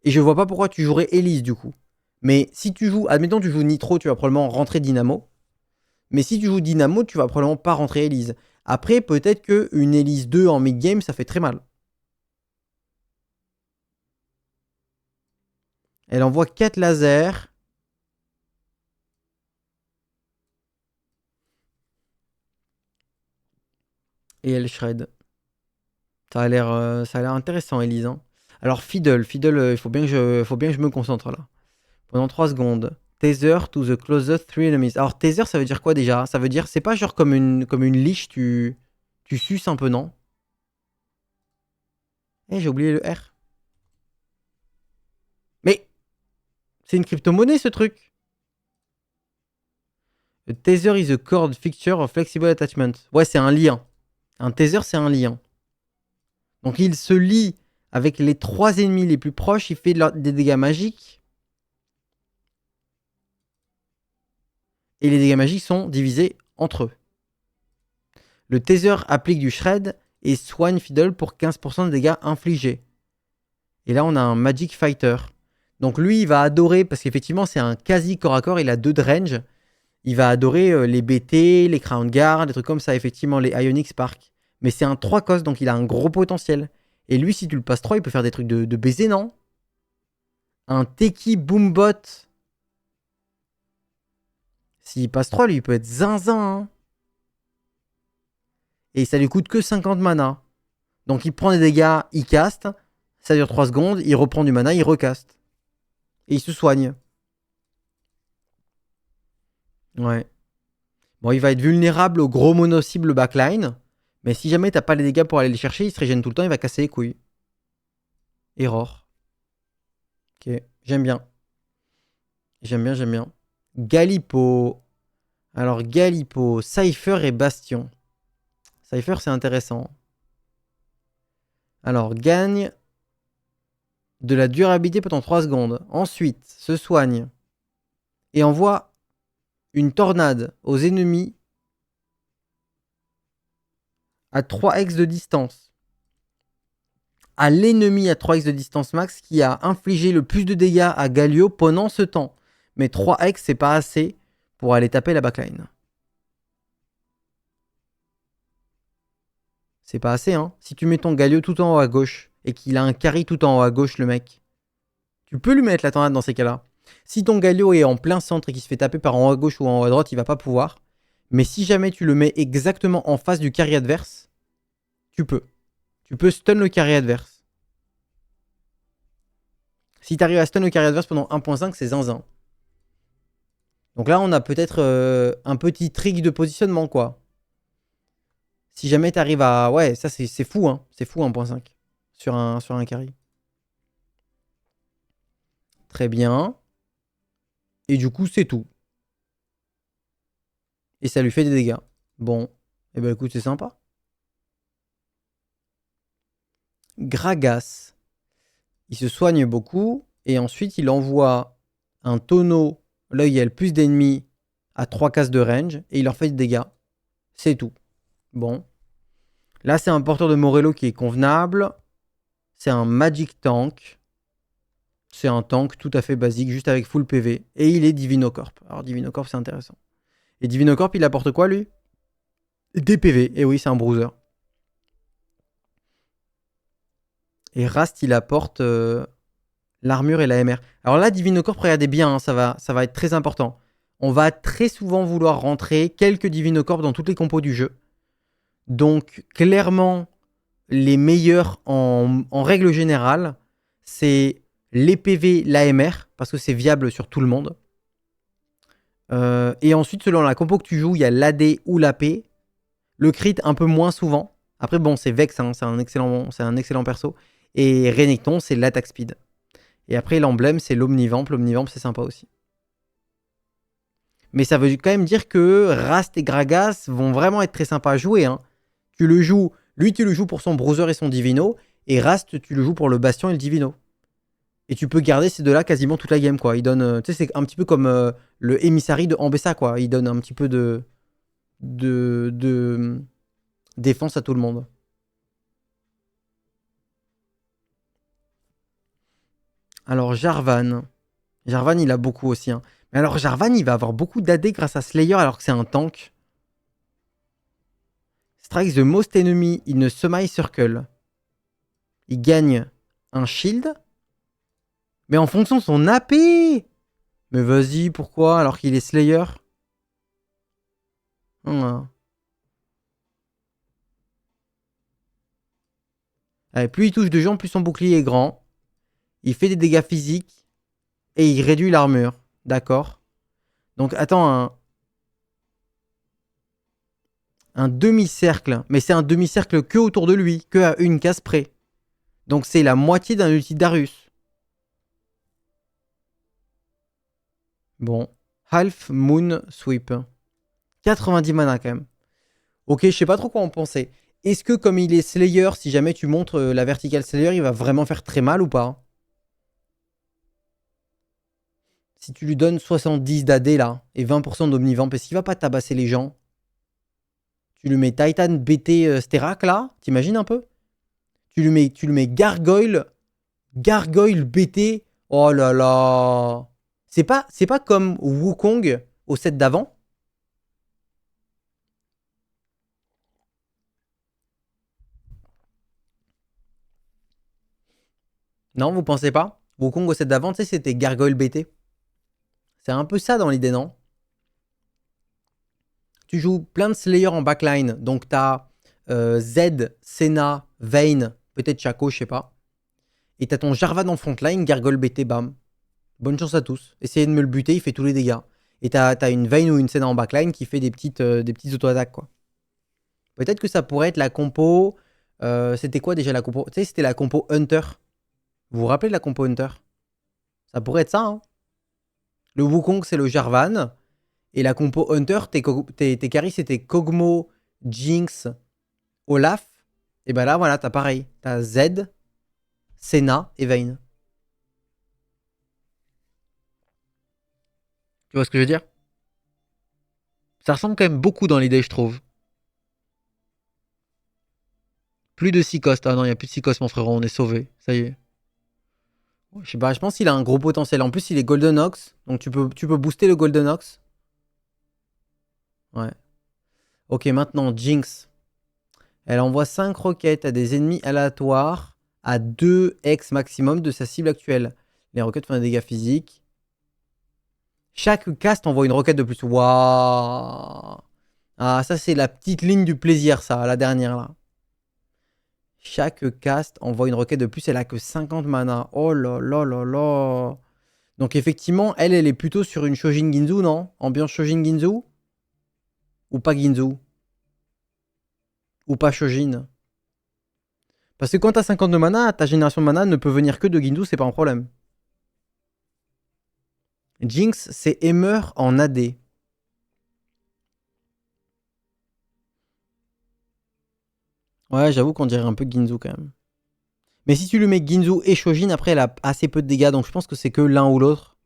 Et je vois pas pourquoi tu jouerais Elise, du coup. Mais si tu joues... Admettons, tu joues Nitro, tu vas probablement rentrer Dynamo. Mais si tu joues Dynamo, tu vas probablement pas rentrer Elise. Après, peut-être qu'une Elise 2 en mid-game, ça fait très mal. Elle envoie 4 lasers. Et elle shred. Ça a l'air intéressant, Elise. Hein. Alors, Fiddle, il faut bien que je me concentre là. Pendant 3 secondes. Taser to the closest 3 enemies. Alors, taser, ça veut dire quoi déjà? Ça veut dire, c'est pas genre comme une liche, tu suces un peu, non? Eh, j'ai oublié le R. Mais, c'est une crypto-monnaie ce truc. A taser is a cord fixture of flexible attachment. Ouais, c'est un lien. Un taser, c'est un lien. Donc, il se lie avec les 3 ennemis les plus proches, il fait des dégâts magiques. Et les dégâts magiques sont divisés entre eux. Le taser applique du shred et soigne Fiddle pour 15% de dégâts infligés. Et là, on a un Magic Fighter. Donc lui, il va adorer, parce qu'effectivement, c'est un quasi corps à corps, il a 2 de range. Il va adorer les BT, les Crown Guard, des trucs comme ça, effectivement, les Ionic Spark. Mais c'est un 3 cost, donc il a un gros potentiel. Et lui, si tu le passes 3, il peut faire des trucs de baiser, non? Un Teki Boombot. S'il passe 3, lui, il peut être zinzin. Hein. Et ça lui coûte que 50 mana. Donc il prend des dégâts, il caste. Ça dure 3 secondes, il reprend du mana, il recaste. Et il se soigne. Ouais. Bon, il va être vulnérable au gros mono-cible backline. Mais si jamais t'as pas les dégâts pour aller les chercher, il se régène tout le temps, il va casser les couilles. Error. Ok, j'aime bien. J'aime bien. Galipo. Alors, Galipo, Cypher et Bastion. Cypher, c'est intéressant. Alors, gagne de la durabilité pendant 3 secondes. Ensuite, se soigne. Et envoie une tornade aux ennemis à 3x de distance. À l'ennemi à 3x de distance max qui a infligé le plus de dégâts à Galio pendant ce temps. Mais 3x, c'est pas assez pour aller taper la backline. C'est pas assez, hein. Si tu mets ton Galio tout en haut à gauche et qu'il a un carry tout en haut à gauche, le mec, tu peux lui mettre la tornade dans ces cas-là. Si ton Galio est en plein centre et qu'il se fait taper par en haut à gauche ou en haut à droite, il va pas pouvoir. Mais si jamais tu le mets exactement en face du carry adverse, tu peux. Tu peux stun le carry adverse. Si tu arrives à stun le carry adverse pendant 1.5, c'est zinzin. Donc là, on a peut-être un petit trick de positionnement, quoi. Si jamais tu arrives à... Ouais, ça, c'est fou, hein. C'est fou, 1.5 sur un carry. Très bien. Et du coup, c'est tout. Et ça lui fait des dégâts. Bon. Et ben écoute, c'est sympa. Gragas. Il se soigne beaucoup. Et ensuite, il envoie un tonneau. Là, il y a le plus d'ennemis à 3 cases de range. Et il leur fait des dégâts. C'est tout. Bon. Là, c'est un porteur de Morello qui est convenable. C'est un Magic Tank. C'est un tank tout à fait basique, juste avec full PV. Et il est Divinocorp. Alors, Divinocorp, c'est intéressant. Et Divinocorp, il apporte quoi, lui? Des PV. Et oui, c'est un bruiser. Et Rast, il apporte l'armure et la MR. Alors là, Divinocorp, regardez bien, hein, ça va être très important. On va très souvent vouloir rentrer quelques Divinocorp dans toutes les compos du jeu. Donc, clairement, les meilleurs en règle générale, c'est les PV, l'AMR, parce que c'est viable sur tout le monde. Et ensuite, selon la compo que tu joues, il y a l'AD ou l'AP. Le crit, un peu moins souvent. Après, bon, c'est Vex, hein, c'est un excellent perso. Et Renekton, c'est l'attaque speed. Et après, l'emblème, c'est l'Omnivamp. L'Omnivamp, c'est sympa aussi. Mais ça veut quand même dire que Rast et Gragas vont vraiment être très sympas à jouer. Hein. Tu le joues, lui tu le joues pour son Browser et son Divino, et Rast tu le joues pour le Bastion et le Divino. Et tu peux garder ces deux-là quasiment toute la game, quoi. Il donne, tu sais, c'est un petit peu comme le Emissary de Ambessa, quoi. Il donne un petit peu de défense à tout le monde. Alors Jarvan. Jarvan, il a beaucoup aussi. Hein. Mais alors Jarvan, il va avoir beaucoup d'AD grâce à Slayer alors que c'est un tank. Strikes the most enemy in a semi-circle. Il gagne un shield. Mais en fonction de son AP. Mais vas-y, pourquoi alors qu'il est Slayer? Allez, plus il touche de gens, plus son bouclier est grand. Il fait des dégâts physiques. Et il réduit l'armure. D'accord. Donc attends, un demi-cercle. Mais c'est un demi-cercle que autour de lui, que à une case près. Donc c'est la moitié d'un ulti Darius. Bon. Half Moon Sweep. 90 mana quand même. Ok, je sais pas trop quoi en penser. Est-ce que comme il est Slayer, si jamais tu montres la verticale Slayer, il va vraiment faire très mal ou pas? Si tu lui donnes 70 d'AD là, et 20% d'Omnivamp, est-ce qu'il va pas tabasser les gens? Tu lui mets Titan BT Sterak là, t'imagines un peu? Tu lui mets Gargoyle BT. Oh là là. C'est pas comme Wukong au set d'avant. Non, vous pensez pas? Wukong au set d'avant, tu sais, c'était Gargoyle BT. C'est un peu ça dans l'idée, non? Tu joues plein de Slayer en backline. Donc t'as Z, Senna, Vayne, peut-être Chaco, je sais pas. Et t'as ton Jarvan en frontline, Gargoyle BT, bam. Bonne chance à tous. Essayez de me le buter, il fait tous les dégâts. Et t'as une Vayne ou une Senna en backline qui fait des petites auto-attaques, quoi. Peut-être que ça pourrait être la compo. C'était quoi déjà la compo? Tu sais, c'était la compo Hunter. Vous vous rappelez de la compo Hunter? Ça pourrait être ça, hein. Le Wukong, c'est le Jarvan. Et la compo Hunter, tes carries, c'était Kog'Maw, Jinx, Olaf. Et ben là, voilà, t'as pareil. T'as Z, Senna et Vayne. Tu vois ce que je veux dire? Ça ressemble quand même beaucoup dans l'idée, je trouve. Plus de 6 cost. Ah non, il n'y a plus de 6 cost, mon frérot, on est sauvé. Ça y est. Je sais pas, je pense qu'il a un gros potentiel. En plus, il est Golden Ox. Donc tu peux booster le Golden Ox. Ouais. Ok, maintenant, Jinx. Elle envoie 5 roquettes à des ennemis aléatoires à 2 X maximum de sa cible actuelle. Les roquettes font des dégâts physiques. Chaque cast envoie une roquette de plus. Waouh. Ah, ça, c'est la petite ligne du plaisir, ça, la dernière, là. Chaque cast envoie une roquette de plus. Elle a que 50 mana. Oh là là là là. Donc, effectivement, elle est plutôt sur une Shojin Ginzu, non? Ambiance Shojin Ginzu? Ou pas Ginzu? Ou pas Shojin? Parce que quand t'as 50 de mana, ta génération de mana ne peut venir que de Ginzu, c'est pas un problème. Jinx, c'est Hammer en AD. Ouais, j'avoue qu'on dirait un peu Ginzu quand même. Mais si tu lui mets Ginzu et Shojin, après elle a assez peu de dégâts, donc je pense que c'est que l'un ou l'autre.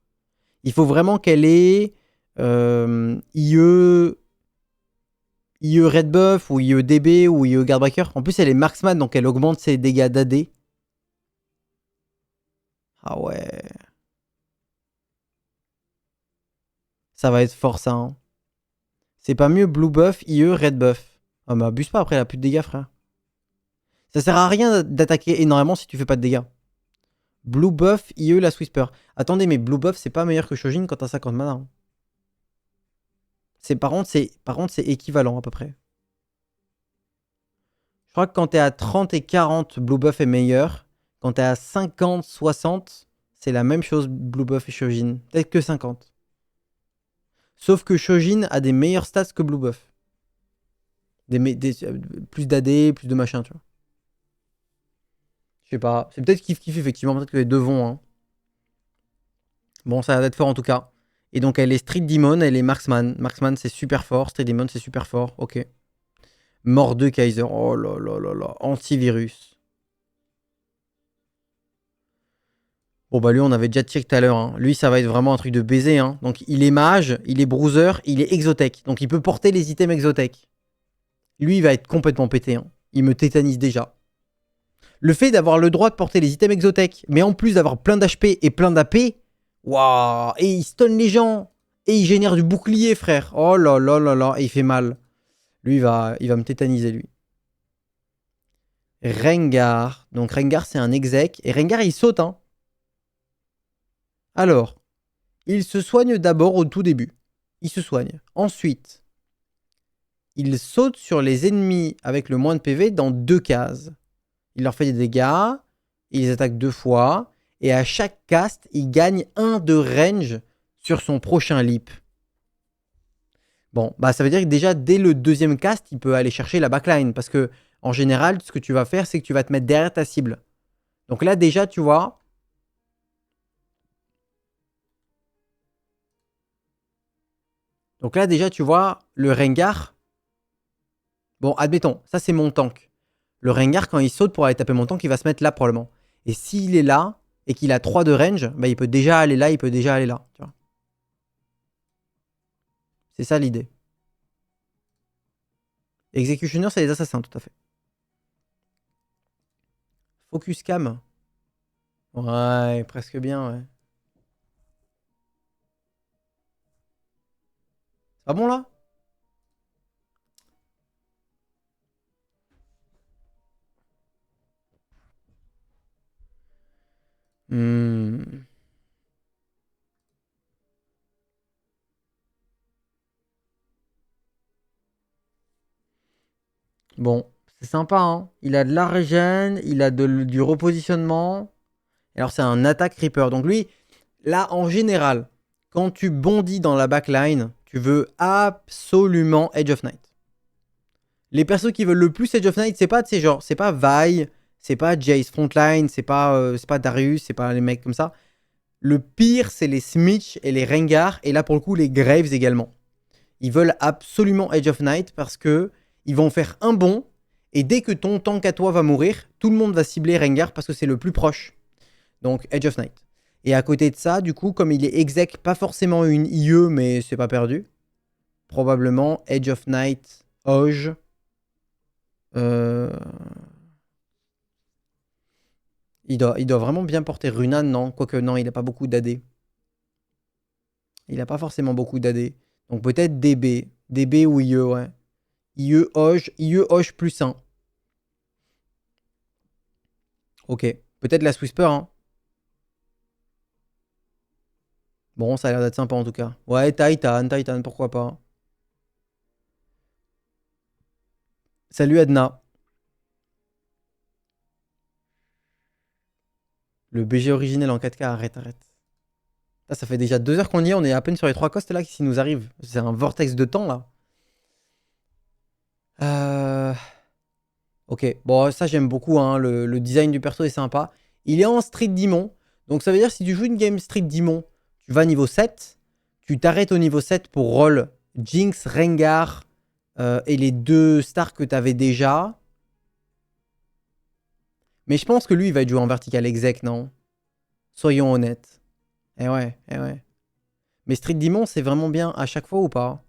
Il faut vraiment qu'elle ait IE Red Buff ou IE DB ou IE Guardbreaker. En plus, elle est Marksman, donc elle augmente ses dégâts d'AD. Ah ouais. Ça va être fort ça. Hein. C'est pas mieux Blue Buff, IE, Red Buff. Ah mais abuse pas, après elle a plus de dégâts, frère. Ça sert à rien d'attaquer énormément si tu fais pas de dégâts. Blue Buff, IE, la Whisper. Attendez, mais Blue Buff, c'est pas meilleur que Shojin quand t'as 50 mana. Hein. Par contre, c'est équivalent à peu près. Je crois que quand t'es à 30 et 40, Blue Buff est meilleur. Quand t'es à 50, 60, c'est la même chose, Blue Buff et Shojin. Peut-être que 50. Sauf que Shojin a des meilleurs stats que Blue Buff. Plus d'AD, plus de machin, tu vois. Je sais pas. C'est peut-être kiff-kiff, effectivement. Peut-être que les deux vont. Hein. Bon, ça va être fort en tout cas. Et donc elle est Street Demon, elle est Marksman. Marksman c'est super fort, Street Demon c'est super fort, ok. Mort de Kaiser, oh là là là là, antivirus. Bon bah lui on avait déjà check tout à l'heure, hein. Lui ça va être vraiment un truc de baiser, hein. Donc il est mage, il est bruiser, il est exotech. Donc il peut porter les items exotech. Lui il va être complètement pété, hein. Il me tétanise déjà. Le fait d'avoir le droit de porter les items exotech, mais en plus d'avoir plein d'HP et plein d'AP, waouh. Et il stun les gens. Et il génère du bouclier, frère. Oh là là là là, et il fait mal. Lui il va me tétaniser lui. Rengar. Donc Rengar c'est un exec. Et Rengar il saute, hein. Alors, il se soigne d'abord au tout début. Il se soigne. Ensuite, il saute sur les ennemis avec le moins de PV dans 2 cases. Il leur fait des dégâts, il les attaque 2 fois, et à chaque cast, il gagne 1 de range sur son prochain leap. Bon, bah ça veut dire que déjà, dès le deuxième cast, il peut aller chercher la backline, parce que en général, ce que tu vas faire, c'est que tu vas te mettre derrière ta cible. Donc là, déjà, tu vois... Donc là, déjà, tu vois, le Rengar... Bon, admettons, ça c'est mon tank. Le Rengar, quand il saute pour aller taper mon tank, il va se mettre là probablement. Et s'il est là, et qu'il a 3 de range, bah, il peut déjà aller là, il peut déjà aller là. Tu vois. C'est ça l'idée. Executioner, c'est les assassins, tout à fait. Focus cam. Ouais, presque bien, ouais. C'est pas bon là? Hmm. Bon, c'est sympa, hein. Il a de la régène, il a du repositionnement. Alors c'est un attaque Reaper. Donc lui, là en général, quand tu bondis dans la backline, tu veux absolument Edge of Night. Les persos qui veulent le plus Edge of Night, c'est pas, genre, c'est pas Vi, c'est pas Jace Frontline, c'est pas Darius, c'est pas les mecs comme ça. Le pire, c'est les Smitch et les Rengar, et là pour le coup les Graves également. Ils veulent absolument Edge of Night parce que ils vont faire un bond, et dès que ton tank à toi va mourir, tout le monde va cibler Rengar parce que c'est le plus proche. Donc Edge of Night. Et à côté de ça, du coup, comme il est exec, pas forcément une IE, mais c'est pas perdu. Probablement Edge of Night, Oj. Euh... Il doit vraiment bien porter Runan, non? Quoique non, il a pas beaucoup d'AD. Il a pas forcément beaucoup d'AD. Donc peut-être DB. DB ou IE, ouais. IE Oj plus 1. Ok. Peut-être la Whisper, hein. Bon, ça a l'air d'être sympa en tout cas. Ouais, Titan, pourquoi pas. Salut Adna. Le BG originel en 4K, arrête. Là, ça fait déjà 2 heures qu'on y est, on est à peine sur les 3 costes là qui nous arrive. C'est un vortex de temps là. Ok, bon, ça j'aime beaucoup, hein. Le design du perso est sympa. Il est en Street Demon, donc ça veut dire que si tu joues une game Street Demon, tu vas niveau 7, tu t'arrêtes au niveau 7 pour roll Jinx, Rengar et les 2 stars que tu avais déjà. Mais je pense que lui, il va être joué en vertical exec, non? Soyons honnêtes. Eh ouais, eh ouais. Mais Street Demon, c'est vraiment bien à chaque fois ou pas?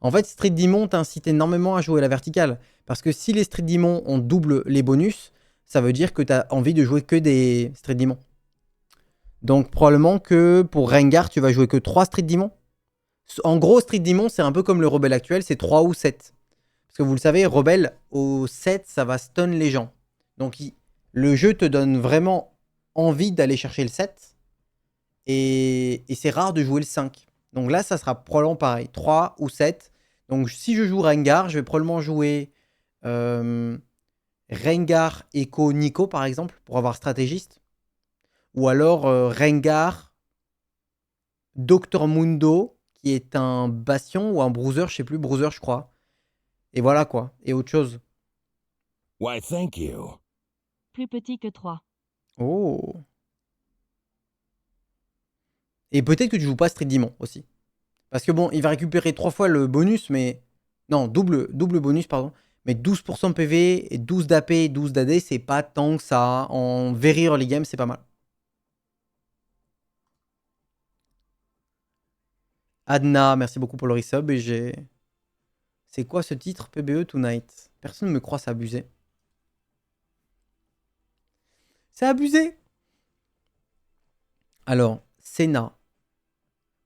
En fait, Street Demon t'incite énormément à jouer à la verticale. Parce que si les Street Demon ont double les bonus, ça veut dire que tu as envie de jouer que des Street Demon. Donc probablement que pour Rengar, tu vas jouer que 3 Street Demon. En gros, Street Demon, c'est un peu comme le Rebelle actuel, c'est 3 ou 7. Parce que vous le savez, Rebelle, au 7, ça va stun les gens. Donc le jeu te donne vraiment envie d'aller chercher le 7. Et c'est rare de jouer le 5. Donc là, ça sera probablement pareil, 3 ou 7. Donc si je joue Rengar, je vais probablement jouer Rengar, Echo, Nico par exemple, pour avoir stratégiste. Ou alors Rengar, Doctor Mundo, qui est un bastion ou un bruiser, je sais plus, bruiser je crois. Et voilà quoi, et autre chose. Why, thank you. Plus petit que 3. Oh. Et peut-être que tu joues pas Street Demon aussi. Parce que bon, il va récupérer 3 fois le bonus, mais... Non, double bonus, pardon. Mais 12% PV et 12 d'AP, 12 d'AD, c'est pas tant que ça. En very early game, c'est pas mal. Adna, merci beaucoup pour le resub. Et j'ai... C'est quoi ce titre PBE Tonight? Personne ne me croit, c'est abusé. C'est abusé. Alors, Senna.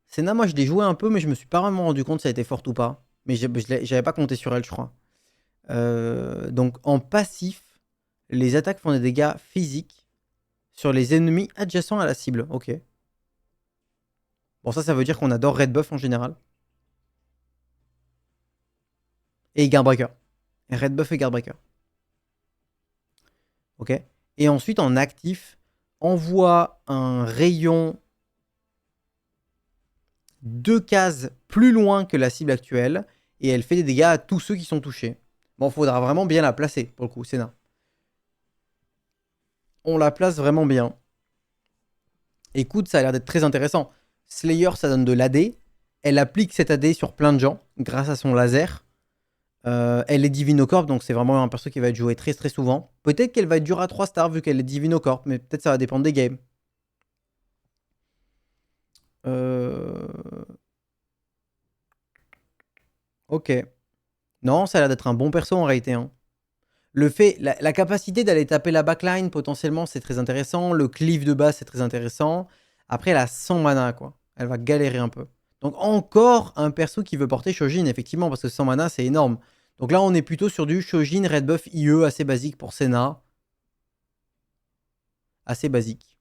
Senna, moi je l'ai joué un peu, mais je me suis pas vraiment rendu compte si elle était forte ou pas. Mais j'avais pas compté sur elle, je crois. Donc en passif, les attaques font des dégâts physiques sur les ennemis adjacents à la cible. Ok. Bon, ça veut dire qu'on adore Red Buff en général. Et Guardbreaker. Red Buff et Guardbreaker. Ok. Et ensuite, en actif, envoie un rayon 2 cases plus loin que la cible actuelle. Et elle fait des dégâts à tous ceux qui sont touchés. Bon, faudra vraiment bien la placer, pour le coup, Senna. On la place vraiment bien. Écoute, ça a l'air d'être très intéressant. Slayer, ça donne de l'AD. Elle applique cette AD sur plein de gens grâce à son laser. Elle est Divinocorp, donc c'est vraiment un perso qui va être joué très très souvent. Peut-être qu'elle va être dure à 3 stars vu qu'elle est Divinocorp, mais peut-être ça va dépendre des games. Ok. Non, ça a l'air d'être un bon perso en réalité. Hein. Le fait, la capacité d'aller taper la backline, potentiellement, c'est très intéressant. Le cleave de base, c'est très intéressant. Après, elle a 100 mana, quoi. Elle va galérer un peu. Donc, encore un perso qui veut porter Shojin, effectivement, parce que 100 mana, c'est énorme. Donc là, on est plutôt sur du Shojin Red Buff IE, assez basique pour Senna. Assez basique.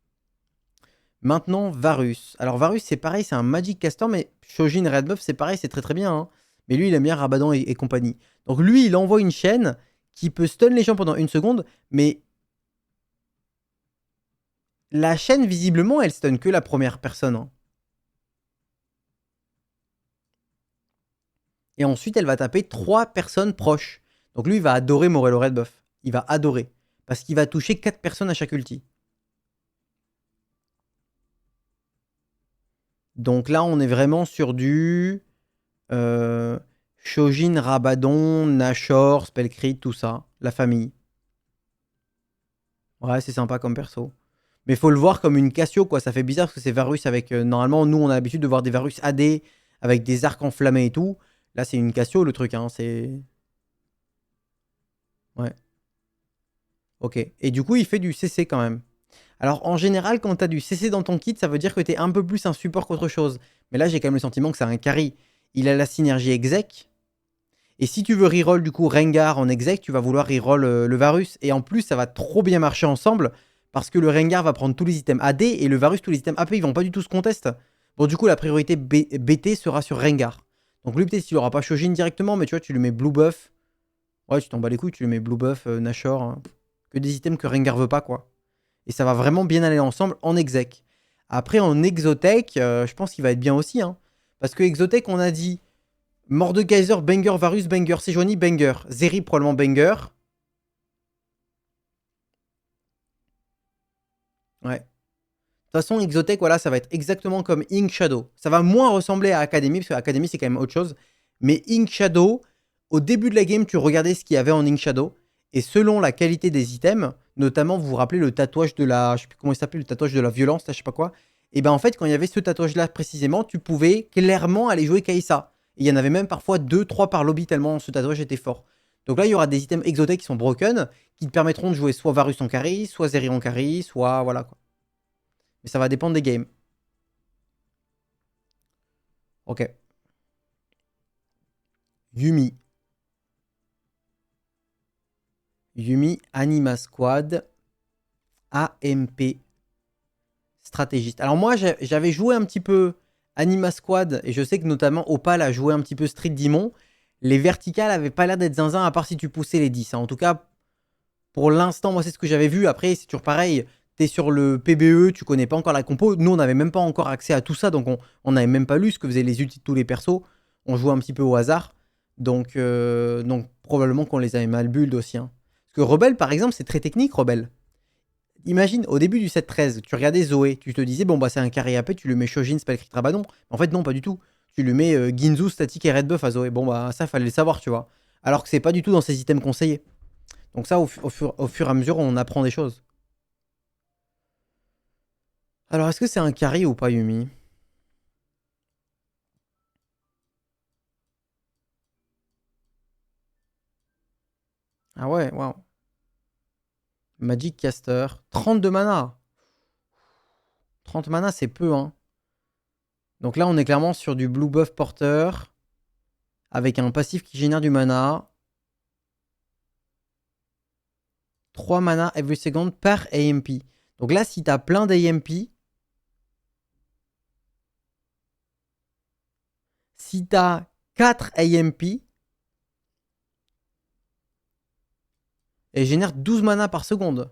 Maintenant, Varus. Alors, Varus, c'est pareil, c'est un Magic Caster, mais Shojin Red Buff, c'est pareil, c'est très très bien. Hein. Mais lui, il aime bien Rabadon et compagnie. Donc, lui, il envoie une chaîne qui peut stun les gens pendant 1 seconde, mais la chaîne, visiblement, elle stun que la première personne. Hein. Et ensuite, elle va taper 3 personnes proches. Donc lui, il va adorer Morello Red Buff. Il va adorer. Parce qu'il va toucher 4 personnes à chaque ulti. Donc là, on est vraiment sur du... Shojin, Rabadon, Nashor, Spellcrit, tout ça. La famille. Ouais, c'est sympa comme perso. Mais faut le voir comme une Cassio, quoi. Ça fait bizarre parce que c'est Varus avec... normalement, nous, on a l'habitude de voir des Varus AD avec des arcs enflammés et tout. Là, c'est une Cassio, le truc. Hein. C'est... Ouais. Ok. Et du coup, il fait du CC quand même. Alors, en général, quand tu as du CC dans ton kit, ça veut dire que tu es un peu plus un support qu'autre chose. Mais là, j'ai quand même le sentiment que c'est un carry. Il a la synergie exec. Et si tu veux reroll du coup Rengar en exec, tu vas vouloir reroll le Varus. Et en plus, ça va trop bien marcher ensemble. Parce que le Rengar va prendre tous les items AD et le Varus, tous les items AP, ils vont pas du tout se contest. Bon, du coup, la priorité BT sera sur Rengar. Donc lui, peut-être qu'il aura pas Shojin directement, mais tu vois, tu lui mets Blue Buff. Ouais, tu t'en bats les couilles, tu lui mets Blue Buff, Nashor. Hein. Que des items que Rengar veut pas, quoi. Et ça va vraiment bien aller ensemble en exec. Après, en exotech, je pense qu'il va être bien aussi. Hein. Parce que exotech, on a dit Mordekaiser, banger, Varus, banger, Sejuani, banger. Zeri, probablement banger. Ouais. De toute façon, exotech, voilà, ça va être exactement comme Ink Shadow. Ça va moins ressembler à Academy, parce que Academy, c'est quand même autre chose. Mais Ink Shadow, au début de la game, tu regardais ce qu'il y avait en Ink Shadow. Et selon la qualité des items, notamment, vous vous rappelez le tatouage de la... Je sais plus comment il s'appelle, le tatouage de la violence, là, je sais pas quoi. Et ben en fait, quand il y avait ce tatouage-là précisément, tu pouvais clairement aller jouer Kaisa. Et il y en avait même parfois 2-3 par lobby tellement ce tatouage était fort. Donc là, il y aura des items exotiques qui sont broken, qui te permettront de jouer soit Varus en carry, soit Zeri en carry, soit... Voilà quoi. Mais ça va dépendre des games. Ok. Yumi. Yumi, Anima Squad, AMP, stratégiste. Alors moi, j'avais joué un petit peu Anima Squad, et je sais que notamment Opal a joué un petit peu Street Demon. Les verticales avaient pas l'air d'être zinzin, à part si tu poussais les 10. Hein. En tout cas, pour l'instant, moi, c'est ce que j'avais vu. Après, c'est toujours pareil. T'es sur le PBE, tu connais pas encore la compo. Nous, on n'avait même pas encore accès à tout ça, donc on n'avait même pas lu ce que faisaient les ultis de tous les persos. On jouait un petit peu au hasard. Donc probablement qu'on les avait mal build aussi. Hein. Parce que Rebelle, par exemple, c'est très technique, Rebelle. Imagine, au début du 7-13, tu regardais Zoé, tu te disais, bon, bah, c'est un carré AP, tu le mets Shojin, Spellcrit Rabadon. En fait, non, pas du tout. Tu le mets Ginzu, Statique et Red Buff à Zoé. Bon, bah, ça, fallait le savoir, tu vois. Alors que c'est pas du tout dans ses items conseillés. Donc, ça, au fur et à mesure, on apprend des choses. Alors, est-ce que c'est un carry ou pas, Yumi? Ah ouais, waouh. Magic Caster, 32 mana. 30 mana, c'est peu, hein. Donc là, on est clairement sur du Blue Buff Porteur, avec un passif qui génère du mana. 3 mana every second par AMP. Donc là, si t'as plein d'AMP, si t'as 4 AMP, elle génère 12 mana par seconde.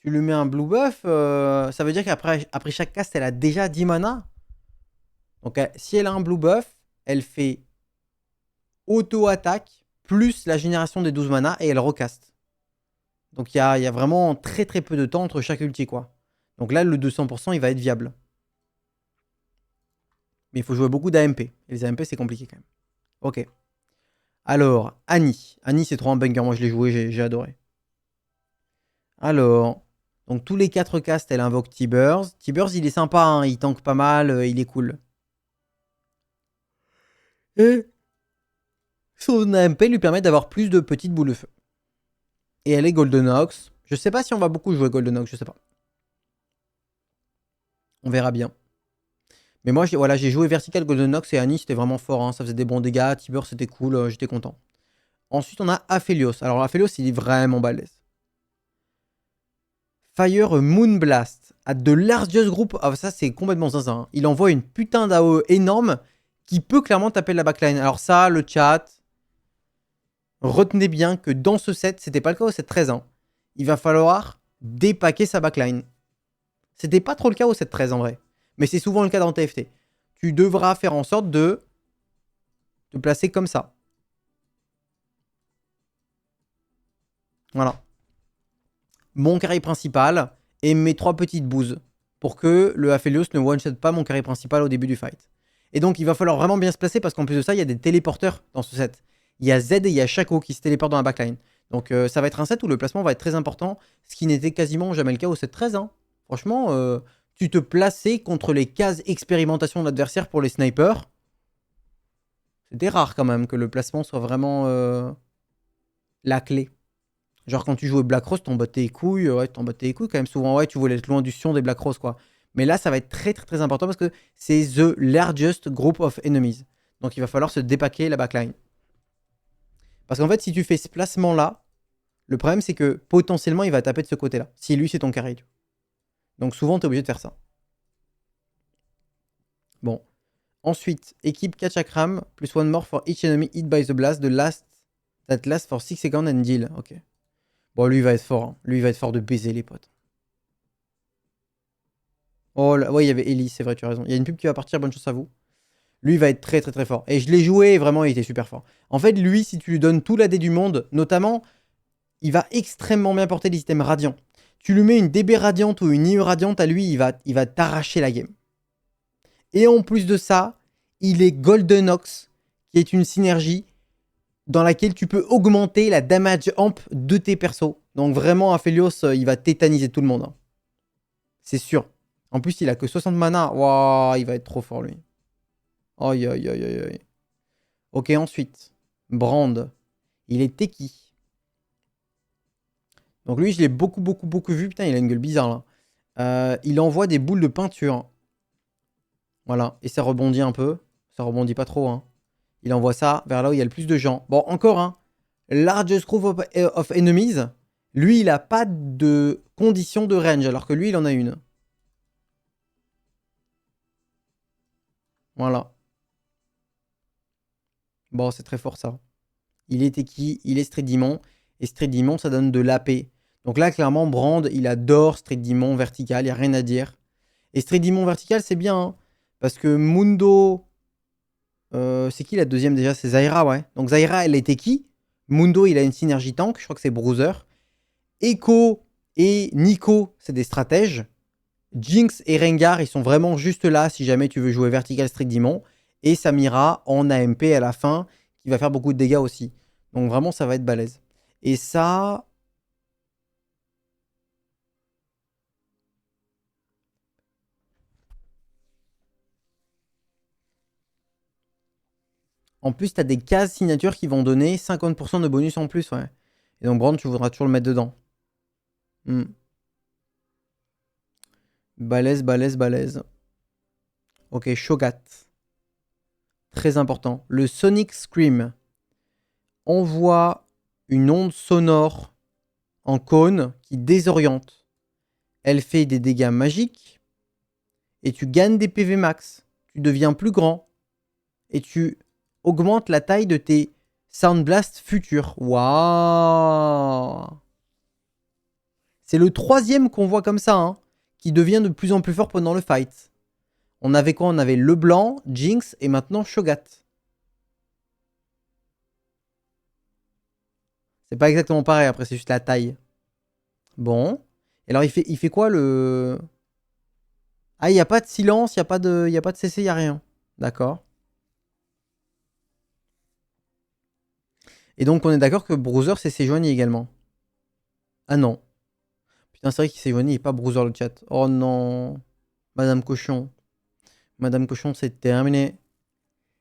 Tu lui mets un blue buff, ça veut dire qu'après chaque cast, elle a déjà 10 mana. Donc si elle a un blue buff, elle fait auto-attaque plus la génération des 12 mana et elle recaste. Donc il y a vraiment très très peu de temps entre chaque ulti, quoi. Donc là, le 200%, il va être viable. Mais il faut jouer beaucoup d'AMP. Et les AMP, c'est compliqué quand même. Ok. Alors, Annie. Annie, c'est trop un banger. Moi, je l'ai joué, j'ai adoré. Alors, donc tous les 4 castes, elle invoque T-Burst. T-Burst, il est sympa, hein, il tank pas mal, il est cool. Et son AMP lui permet d'avoir plus de petites boules de feu. Et elle est Golden Ox. Je sais pas si on va beaucoup jouer Golden Ox, je sais pas. On verra bien. Mais moi, voilà, j'ai joué Vertical Golden Ox et Annie, c'était vraiment fort. Hein, ça faisait des bons dégâts. T-Burst, c'était cool, j'étais content. Ensuite, on a Aphelios. Alors, Aphelios, il est vraiment balèze. Fire Moonblast à The Largest Group. Ah, ça, c'est complètement zinzin. Hein. Il envoie une putain d'AOE énorme qui peut clairement taper la backline. Alors, ça, le chat, retenez bien que dans ce set, c'était pas le cas au set 13. Hein. Il va falloir dépaquer sa backline. C'était pas trop le cas au set 13 en vrai. Mais c'est souvent le cas dans TFT. Tu devras faire en sorte de te placer comme ça. Voilà. Mon carré principal et mes 3 petites bouses pour que le Aphelios ne one-shot pas mon carré principal au début du fight. Et donc, il va falloir vraiment bien se placer parce qu'en plus de ça, il y a des téléporteurs dans ce set. Il y a Z et il y a Shaco qui se téléportent dans la backline. Donc, ça va être un set où le placement va être très important, ce qui n'était quasiment jamais le cas au set 13. Hein. Franchement, tu te plaçais contre les cases expérimentation de l'adversaire pour les snipers. C'était rare quand même que le placement soit vraiment la clé. Genre quand tu jouais Black Rose, t'en battais les couilles, ouais, t'en battais les couilles quand même souvent, ouais, tu voulais être loin du sion des Black Rose, quoi. Mais là, ça va être très très très important parce que c'est the largest group of enemies. Donc il va falloir se dépaquer la backline. Parce qu'en fait, si tu fais ce placement-là, le problème c'est que potentiellement il va taper de ce côté-là. Si lui c'est ton carry. Donc souvent t'es obligé de faire ça. Bon. Ensuite, équipe Kachakram, plus one more for each enemy hit by the blast, that lasts for 6 seconds and deal. Ok. Bon, lui, il va être fort. Hein. Lui, il va être fort de baiser, les potes. Oh là, ouais, il y avait Ellie, c'est vrai, tu as raison. Il y a une pub qui va partir, bonne chance à vous. Lui, il va être très, très, très fort. Et je l'ai joué, et vraiment, il était super fort. En fait, lui, si tu lui donnes tout l'AD du monde, notamment, il va extrêmement bien porter les items radiants. Tu lui mets une DB radiante ou une IE radiante, à lui, il va t'arracher la game. Et en plus de ça, il est Golden Ox, qui est une synergie dans laquelle tu peux augmenter la damage amp de tes persos. Donc vraiment, Aphelios, il va tétaniser tout le monde. Hein. C'est sûr. En plus, il a que 60 mana. Waouh, il va être trop fort, lui. Aïe, aïe, aïe, aïe, aïe. Ok, ensuite. Brand. Il est Teki. Donc lui, je l'ai beaucoup, beaucoup, beaucoup vu. Putain, il a une gueule bizarre, là. Il envoie des boules de peinture. Voilà. Et ça rebondit un peu. Ça rebondit pas trop, hein. Il envoie ça vers là où il y a le plus de gens. Bon, encore, hein. Largest group of enemies. Lui, il a pas de condition de range, alors que lui, il en a une. Voilà. Bon, c'est très fort, ça. Il est Teki, il est Street Demon. Et Street Demon, ça donne de l'AP. Donc là, clairement, Brand, il adore Street Demon vertical, il n'y a rien à dire. Et Street Demon vertical, c'est bien, hein, parce que Mundo... c'est qui la deuxième déjà? C'est Zyra, ouais. Donc Zyra, elle est Teki. Mundo, il a une synergie tank, je crois que c'est Bruiser. Echo et Nico, c'est des stratèges. Jinx et Rengar, ils sont vraiment juste là si jamais tu veux jouer Vertical Streak Demon. Et Samira en AMP à la fin, qui va faire beaucoup de dégâts aussi. Donc vraiment, ça va être balèze. Et ça... En plus, tu as des cases signatures qui vont donner 50% de bonus en plus, ouais. Et donc, Brand, tu voudras toujours le mettre dedans. Balèze, balèze, balèze. Ok, Shogat. Très important. Le Sonic Scream envoie une onde sonore en cône qui désoriente. Elle fait des dégâts magiques et tu gagnes des PV max. Tu deviens plus grand et tu augmentes la taille de tes Sound Blast futurs. Waouh! C'est le 3e qu'on voit comme ça, hein, qui devient de plus en plus fort pendant le fight. On avait quoi? On avait Leblanc, Jinx et maintenant Shogat. C'est pas exactement pareil, après c'est juste la taille. Bon. Et alors il fait quoi le... Ah, il n'y a pas de silence, il n'y a pas de CC, il n'y a rien. D'accord. Et donc on est d'accord que Bruiser c'est Sejuani également. Ah non. Putain, c'est vrai qu'il s'est Sejuani et pas Bruiser le chat. Oh non. Madame Cochon. Madame Cochon, c'est terminé.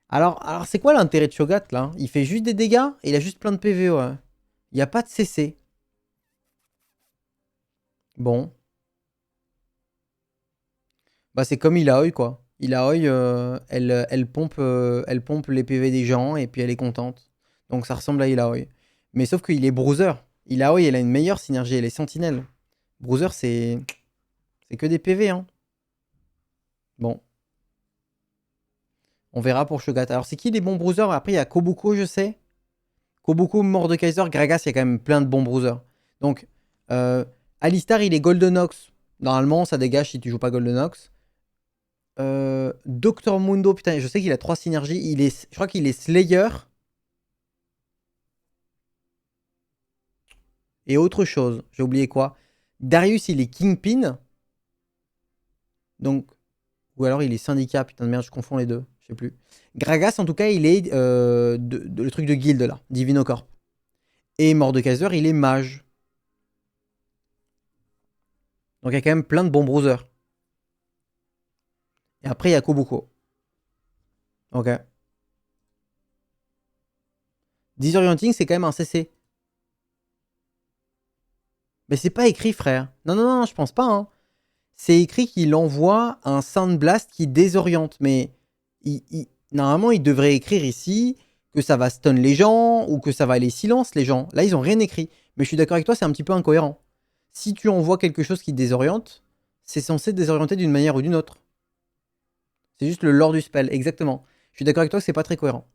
Alors c'est quoi l'intérêt de Shogat là? Il fait juste des dégâts et il a juste plein de PV, ouais. Il n'y a pas de CC. Bon. Bah c'est comme Ilaoi quoi. Ilaoi, elle pompe les PV des gens et puis elle est contente. Donc ça ressemble à Ilaoi. Mais sauf qu'il est Bruiser. Ilaoi, elle a une meilleure synergie, elle est sentinelle. Bruiser, c'est que des PV, hein. Bon. On verra pour Shogat. Alors c'est qui les bons Bruisers? Après il y a Kobuko, je sais. Kobuko, Mordekaiser, Gragas, il y a quand même plein de bons Bruisers. Donc, Alistar, il est Golden Ox. Normalement, ça dégage si tu joues pas Golden Ox. Dr Mundo, putain, je sais qu'il a 3 synergies. Je crois qu'il est Slayer. Et autre chose, j'ai oublié quoi. Darius, il est Kingpin. Donc, ou alors il est Syndicat, putain de merde, je confonds les deux. Je sais plus. Gragas, en tout cas, il est le truc de guild là, Divinocorp. Et Mordekaiser, il est mage. Donc il y a quand même plein de bons browsers. Et après, il y a Kobuko. Ok. Disorienting, c'est quand même un CC. Mais c'est pas écrit, frère. Non, non, non, je pense pas. Hein. C'est écrit qu'il envoie un Sound Blast qui désoriente. Mais normalement, il devrait écrire ici que ça va stun les gens ou que ça va les silence les gens. Là, ils ont rien écrit. Mais je suis d'accord avec toi, c'est un petit peu incohérent. Si tu envoies quelque chose qui désoriente, c'est censé désorienter d'une manière ou d'une autre. C'est juste le lore du spell, exactement. Je suis d'accord avec toi que c'est pas très cohérent.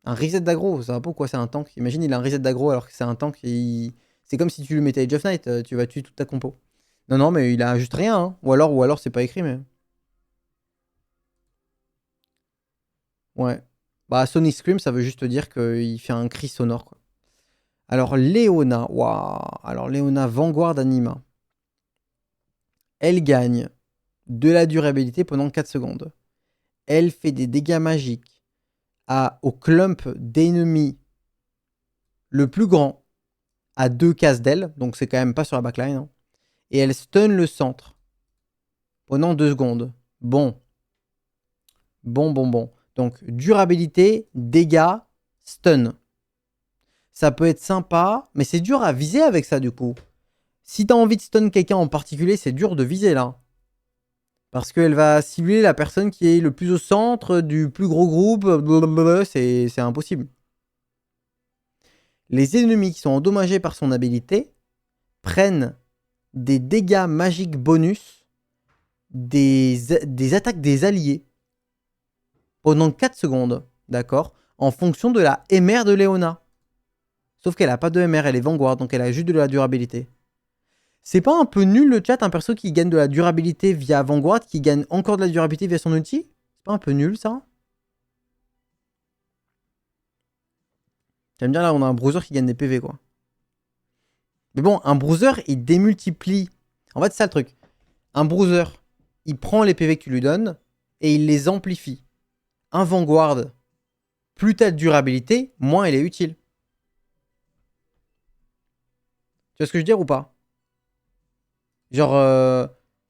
Un reset d'aggro, ça va pas ou quoi? C'est un tank. Imagine, il a un reset d'aggro alors que c'est un tank. C'est comme si tu lui mettais Age of Night, tu vas tuer toute ta compo. Non, non, mais il a juste rien. Hein. Ou alors c'est pas écrit, mais. Ouais. Bah, Sonic Scream, ça veut juste dire qu'il fait un cri sonore, quoi. Alors, Léona. Waouh. Alors, Léona, Vanguard Anima. Elle gagne de la durabilité pendant 4 secondes. Elle fait des dégâts magiques au clump d'ennemis le plus grand à 2 cases d'elle. Donc, c'est quand même pas sur la backline. Hein. Et elle stun le centre pendant 2 secondes. Bon. Bon, bon, bon. Donc, durabilité, dégâts, stun. Ça peut être sympa, mais c'est dur à viser avec ça, du coup. Si t'as envie de stun quelqu'un en particulier, c'est dur de viser, là. Parce qu'elle va cibler la personne qui est le plus au centre du plus gros groupe. C'est impossible. Les ennemis qui sont endommagés par son habilité prennent des dégâts magiques bonus des attaques des alliés pendant 4 secondes, d'accord, en fonction de la MR de Léona. Sauf qu'elle a pas de MR, elle est Vanguard, donc elle a juste de la durabilité. C'est pas un peu nul le chat, un perso qui gagne de la durabilité via Vanguard, qui gagne encore de la durabilité via son ulti? C'est pas un peu nul ça? Tu vas me dire là, on a un browser qui gagne des PV quoi. Mais bon, un bruiser, il démultiplie. En fait, c'est ça le truc. Un bruiser, il prend les PV que tu lui donnes et il les amplifie. Un Vanguard, plus t'as de durabilité, moins il est utile. Tu vois ce que je veux dire ou pas? Genre,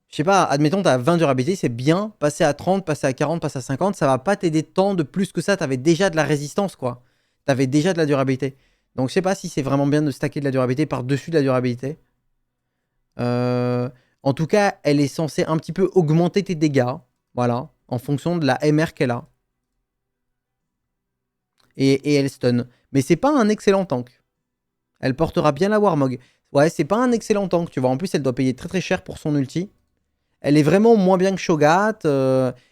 je sais pas, admettons, t'as 20 durabilité, c'est bien. Passer à 30, passer à 40, passer à 50, ça va pas t'aider tant de plus que ça. T'avais déjà de la résistance, quoi. T'avais déjà de la durabilité. Donc, je sais pas si c'est vraiment bien de stacker de la durabilité par-dessus de la durabilité. Euh, En tout cas, elle est censée un petit peu augmenter tes dégâts. Voilà. En fonction de la MR qu'elle a. Et elle stun. Mais c'est pas un excellent tank. Elle portera bien la Warmog. Ouais, c'est pas un excellent tank, tu vois. En plus, elle doit payer très très cher pour son ulti. Elle est vraiment moins bien que Shogat.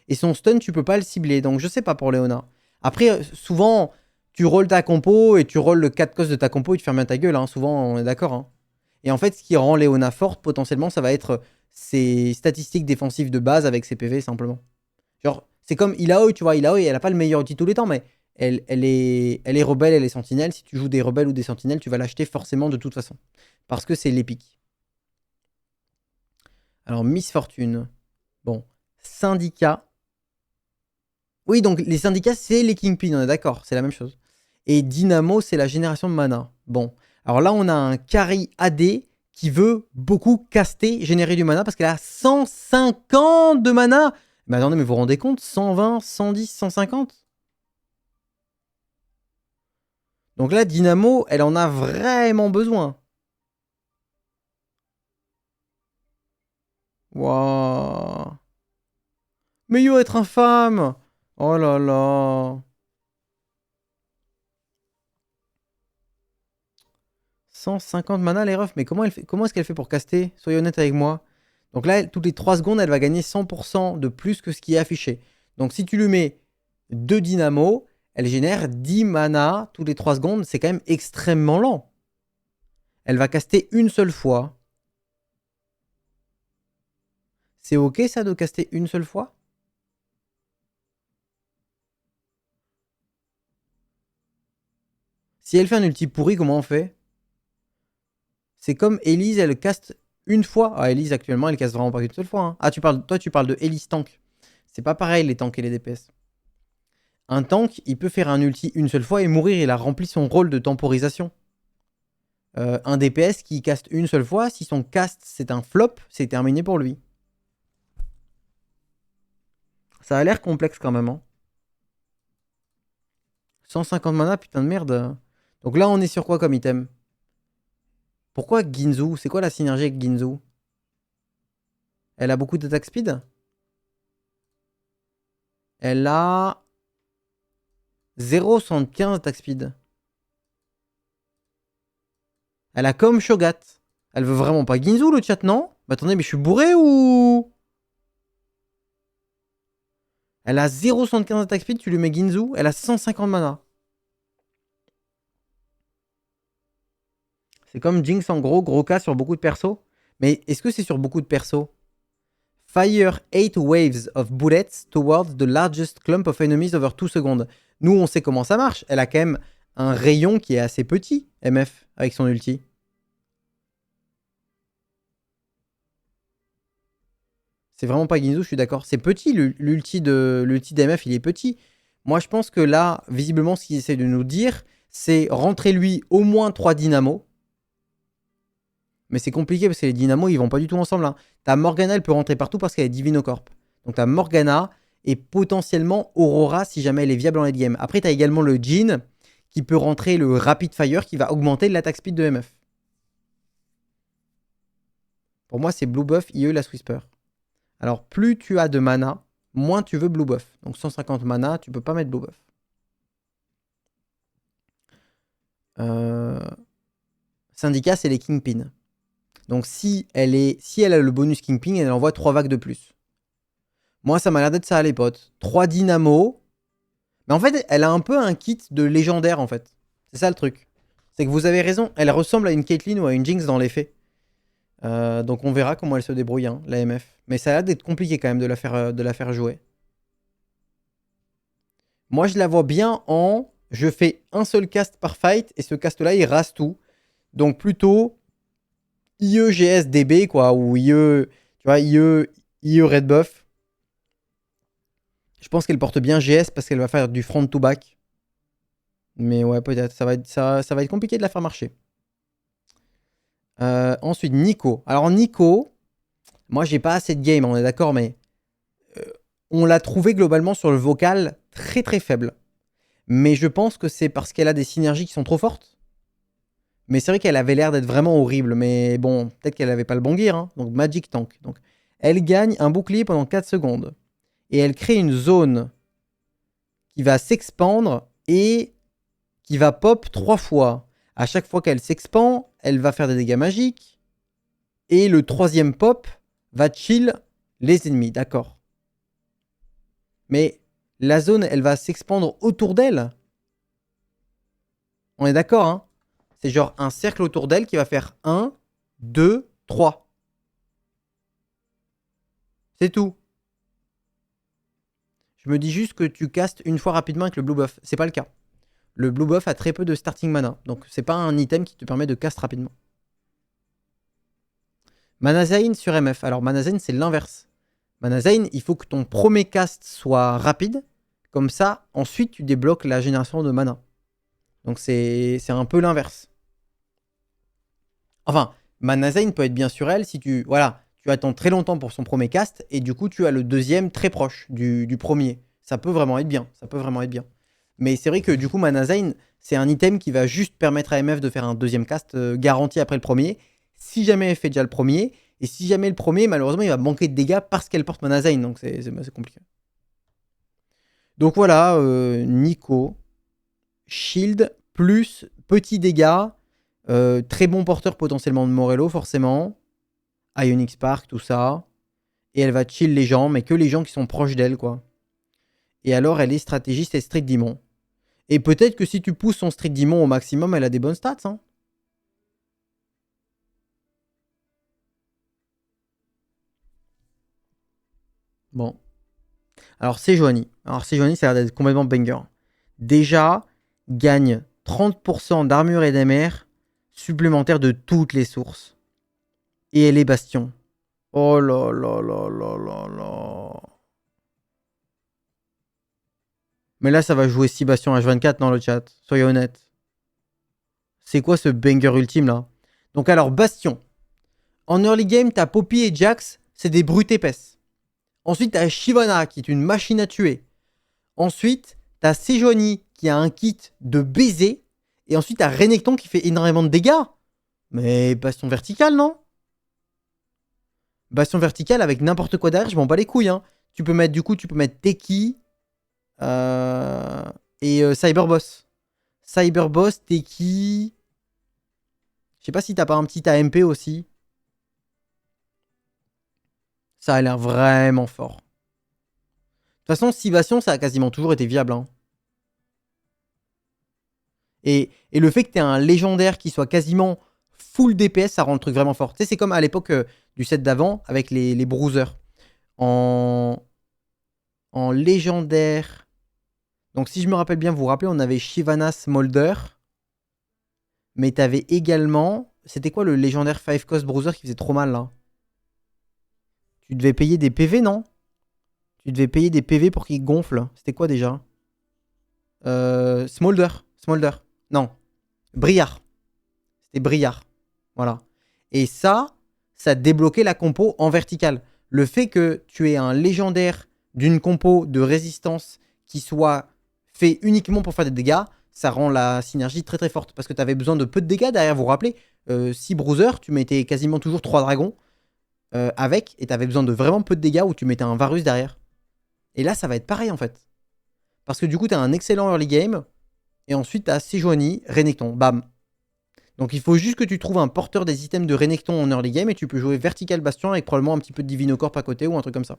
Et son stun, tu peux pas le cibler. Donc, je sais pas pour Léona. Après, souvent, tu rolls ta compo et tu rolls le 4 cost de ta compo et tu fermes bien ta gueule. Hein. Souvent, on est d'accord. Hein. Et en fait, ce qui rend Léona forte, potentiellement, ça va être ses statistiques défensives de base avec ses PV, simplement. Genre, c'est comme Illaoi, tu vois. Illaoi, elle a pas le meilleur outil tous les temps, mais elle est rebelle, elle est sentinelle. Si tu joues des rebelles ou des sentinelles, tu vas l'acheter forcément de toute façon. Parce que c'est l'épique. Alors, Miss Fortune. Bon. Syndicat. Oui, donc les syndicats, c'est les Kingpin, on est d'accord, c'est la même chose. Et Dynamo, c'est la génération de mana. Bon. Alors là, on a un carry AD qui veut beaucoup caster, générer du mana, parce qu'elle a 150 de mana. Mais attendez, mais vous vous rendez compte 120, 110, 150. Donc là, Dynamo, elle en a vraiment besoin. Waouh. Mais yo, être infâme. Oh là là. 150 mana les refs, mais comment est-ce qu'elle fait pour caster? Soyez honnête avec moi. Donc là, toutes les 3 secondes, elle va gagner 100% de plus que ce qui est affiché. Donc si tu lui mets 2 dynamos, elle génère 10 mana toutes les 3 secondes. C'est quand même extrêmement lent. Elle va caster une seule fois. C'est ok ça de caster une seule fois? Si elle fait un ulti pourri, comment on fait? C'est comme Elise, elle caste une fois. Ah, Elise actuellement, elle caste vraiment pas qu'une seule fois. Hein. Ah, toi, tu parles de Elise tank. C'est pas pareil les tanks et les DPS. Un tank, il peut faire un ulti une seule fois et mourir. Il a rempli son rôle de temporisation. Un DPS qui caste une seule fois, si son cast c'est un flop, c'est terminé pour lui. Ça a l'air complexe quand même. Hein. 150 mana, putain de merde. Donc là, on est sur quoi comme item? Pourquoi Ginzu? C'est quoi la synergie avec Ginzu? Elle a beaucoup d'attaque speed? Elle a 0,75 attaque speed. Elle a comme Shogat. Elle veut vraiment pas Ginzu le chat, non? Mais attendez, mais je suis bourré ou... Elle a 0,75 attaque speed, tu lui mets Ginzu, elle a 150 mana. C'est comme Jinx en gros cas sur beaucoup de persos. Mais est-ce que c'est sur beaucoup de persos? Fire 8 waves of bullets towards the largest clump of enemies over 2 secondes. Nous, on sait comment ça marche. Elle a quand même un rayon qui est assez petit, MF, avec son ulti. C'est vraiment pas Ginzu, je suis d'accord. C'est petit, l'ulti d'MF, il est petit. Moi, je pense que là, visiblement, ce qu'il essaie de nous dire, c'est rentrer lui au moins 3 dynamos. Mais c'est compliqué parce que les dynamos, ils vont pas du tout ensemble. Hein. Ta Morgana, elle peut rentrer partout parce qu'elle est Divinocorp. Donc ta Morgana et potentiellement Aurora si jamais elle est viable en late game. Après, tu as également le Jhin qui peut rentrer le Rapid Fire qui va augmenter l'attaque speed de MF. Pour moi, c'est Blue Buff, IE, la Whisper. Alors, plus tu as de mana, moins tu veux Blue Buff. Donc 150 mana, tu peux pas mettre Blue Buff. Syndicat, c'est les Kingpin. Donc si elle a le bonus Kingpin, elle envoie 3 vagues de plus. Moi, ça m'a l'air d'être ça, les potes. 3 dynamos. Mais en fait, elle a un peu un kit de légendaire, en fait. C'est ça le truc. C'est que vous avez raison, elle ressemble à une Caitlyn ou à une Jinx dans les faits. Donc on verra comment elle se débrouille, hein, la MF. Mais ça a l'air d'être compliqué quand même de la faire jouer. Moi, je la vois bien je fais un seul cast par fight et ce cast-là, il rase tout. Donc plutôt IE-GS-DB, quoi, ou IE, tu vois, IE Red Buff. Je pense qu'elle porte bien GS parce qu'elle va faire du front to back. Mais ouais, peut-être, ça va être compliqué de la faire marcher. Ensuite, Nico. Alors, Nico, moi, j'ai pas assez de game, on est d'accord, mais on l'a trouvé globalement sur le vocal très très faible. Mais je pense que c'est parce qu'elle a des synergies qui sont trop fortes. Mais c'est vrai qu'elle avait l'air d'être vraiment horrible. Mais bon, peut-être qu'elle avait pas le bon gear. Hein. Donc Magic Tank. Donc, elle gagne un bouclier pendant 4 secondes. Et elle crée une zone qui va s'expandre et qui va pop 3 fois. À chaque fois qu'elle s'expand, elle va faire des dégâts magiques. Et le troisième pop va chill les ennemis. D'accord. Mais la zone, elle va s'expandre autour d'elle. On est d'accord, hein? C'est genre un cercle autour d'elle qui va faire 1, 2, 3. C'est tout. Je me dis juste que tu castes une fois rapidement avec le blue buff. C'est pas le cas. Le blue buff a très peu de starting mana. Donc c'est pas un item qui te permet de cast rapidement. Mana Zain sur MF. Alors Mana Zain, c'est l'inverse. Mana Zain, il faut que ton premier cast soit rapide. Comme ça, ensuite, tu débloques la génération de mana. Donc c'est un peu l'inverse. Enfin, Mana Zain peut être bien sur elle si tu... Voilà, tu attends très longtemps pour son premier cast et du coup, tu as le deuxième très proche du premier. Ça peut vraiment être bien. Ça peut vraiment être bien. Mais c'est vrai que du coup, Mana Zain, c'est un item qui va juste permettre à MF de faire un deuxième cast garanti après le premier. Si jamais elle fait déjà le premier. Et si jamais le premier, malheureusement, il va manquer de dégâts parce qu'elle porte Mana Zain. Donc c'est compliqué. Donc voilà, Nico, Shield, plus petit dégâts, très bon porteur potentiellement de Morello, forcément. Ionic Spark, tout ça. Et elle va chill les gens, mais que les gens qui sont proches d'elle, quoi. Et alors, elle est stratégiste et Street Demon. Et peut-être que si tu pousses son Street Demon au maximum, elle a des bonnes stats, hein. Bon. Alors, Sejuani. Alors, Sejuani, ça a l'air d'être complètement banger. Déjà, gagne 30% d'armure et d'MR supplémentaires de toutes les sources. Et elle est bastion. Oh là là là là là là. Mais là, ça va jouer 6 bastions H24 dans le chat. Soyez honnêtes. C'est quoi ce banger ultime là? Donc alors, bastion. En early game, t'as Poppy et Jax, c'est des brutes épaisses. Ensuite, t'as Shyvana qui est une machine à tuer. Ensuite, t'as Sejuani qui a un kit de baiser. Et ensuite, t'as Renekton qui fait énormément de dégâts. Mais bastion vertical, non? Bastion vertical avec n'importe quoi derrière, je m'en bats les couilles. Hein. Tu peux mettre, du coup, tu peux mettre Teki et Cyberboss. Cyberboss, Teki. Je sais pas si t'as pas un petit AMP aussi. Ça a l'air vraiment fort. De toute façon, 6 bastions, ça a quasiment toujours été viable. Hein. Et le fait que tu aies un légendaire qui soit quasiment full DPS, ça rend le truc vraiment fort. Tu sais, c'est comme à l'époque du set d'avant avec les bruisers. En légendaire. Donc, si je me rappelle bien, vous vous rappelez, on avait Shyvana Smolder. Mais tu avais également. C'était quoi le légendaire 5 cost bruiser qui faisait trop mal là? Tu devais payer des PV, non? Tu devais payer des PV pour qu'il gonfle. C'était quoi déjà? Smolder. Smolder. Non. Briard. C'était Briard. Voilà. Et ça débloquait la compo en vertical. Le fait que tu aies un légendaire d'une compo de résistance qui soit fait uniquement pour faire des dégâts, ça rend la synergie très très forte. Parce que tu avais besoin de peu de dégâts derrière, vous vous rappelez. Si Bruiser, tu mettais quasiment toujours 3 dragons avec, et tu avais besoin de vraiment peu de dégâts où tu mettais un Varus derrière. Et là, ça va être pareil en fait. Parce que du coup, tu as un excellent early game, et ensuite, tu as Sejuani, Renekton, bam. Donc il faut juste que tu trouves un porteur des items de Renekton en early game et tu peux jouer Vertical Bastion avec probablement un petit peu de Divinocorp à côté ou un truc comme ça.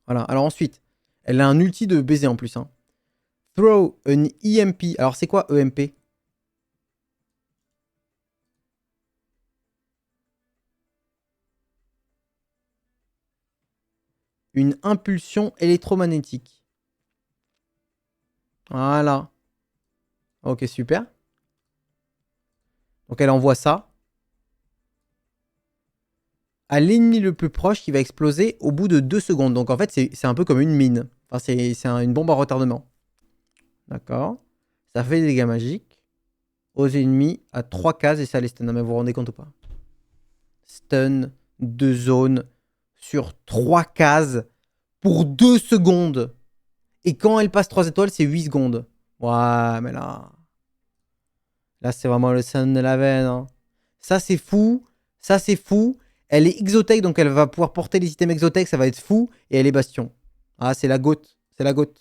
Voilà. Alors ensuite, elle a un ulti de baiser en plus. Hein. Throw an EMP. Alors c'est quoi EMP? Une impulsion électromagnétique. Voilà. Ok, super. Donc elle envoie ça à l'ennemi le plus proche qui va exploser au bout de 2 secondes. Donc en fait, c'est un peu comme une mine. Enfin, c'est une bombe à retardement. D'accord. Ça fait des dégâts magiques aux ennemis à 3 cases et ça les stun. Mais vous vous rendez compte ou pas? Stun de zone sur 3 cases pour 2 secondes. Et quand elle passe 3 étoiles, c'est 8 secondes. Ouais, mais là... Là, c'est vraiment le sein de la veine. Hein. Ça, c'est fou. Ça, c'est fou. Elle est exotech, donc elle va pouvoir porter les items exotech. Ça va être fou. Et elle est bastion. Ah, c'est la gote. C'est la gote.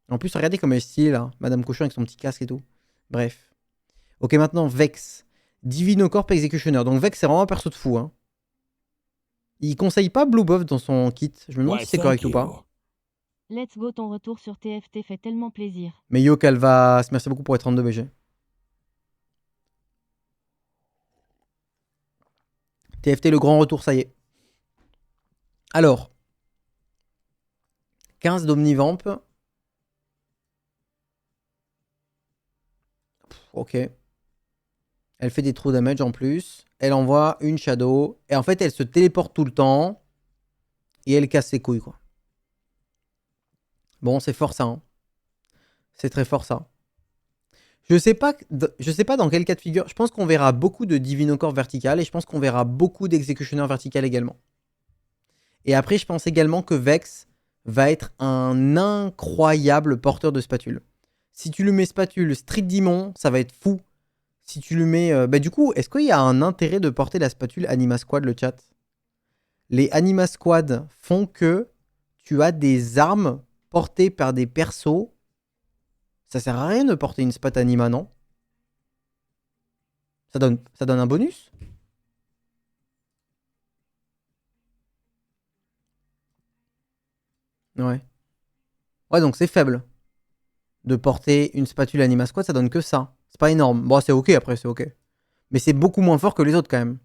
En plus, regardez comme elle est stylée, là. Madame Cochon avec son petit casque et tout. Bref. Ok, maintenant, Vex. Divinocorp Executioner. Donc, Vex, c'est vraiment un perso de fou. Hein. Il conseille pas Blue Buff dans son kit. Je me demande Why, si c'est thank correct ou you. pas. Let's go, ton retour sur TFT fait tellement plaisir. Mais Yo Calvas, merci beaucoup pour les 32 BG. TFT, le grand retour, ça y est. Alors, 15 d'Omnivamp. Ok. Elle fait des trous damage en plus. Elle envoie une Shadow. Et en fait, elle se téléporte tout le temps. Et elle casse ses couilles, quoi. Bon, c'est fort ça. Hein. C'est très fort ça. Je sais pas dans quel cas de figure. Je pense qu'on verra beaucoup de Divinocorp vertical. Et je pense qu'on verra beaucoup d'Executioner vertical également. Et après, je pense également que Vex va être un incroyable porteur de spatule. Si tu lui mets spatule Street Demon, ça va être fou. Si tu lui mets... du coup, est-ce qu'il y a un intérêt de porter la spatule Anima Squad, le chat? Les Anima Squad font que tu as des armes portées par des persos. Ça sert à rien de porter une spat Anima, non? Ça donne un bonus? Ouais. Ouais, donc c'est faible. De porter une spatule Anima Squad, ça donne que ça. C'est pas énorme. Bon, c'est ok après, c'est ok. Mais c'est beaucoup moins fort que les autres quand même.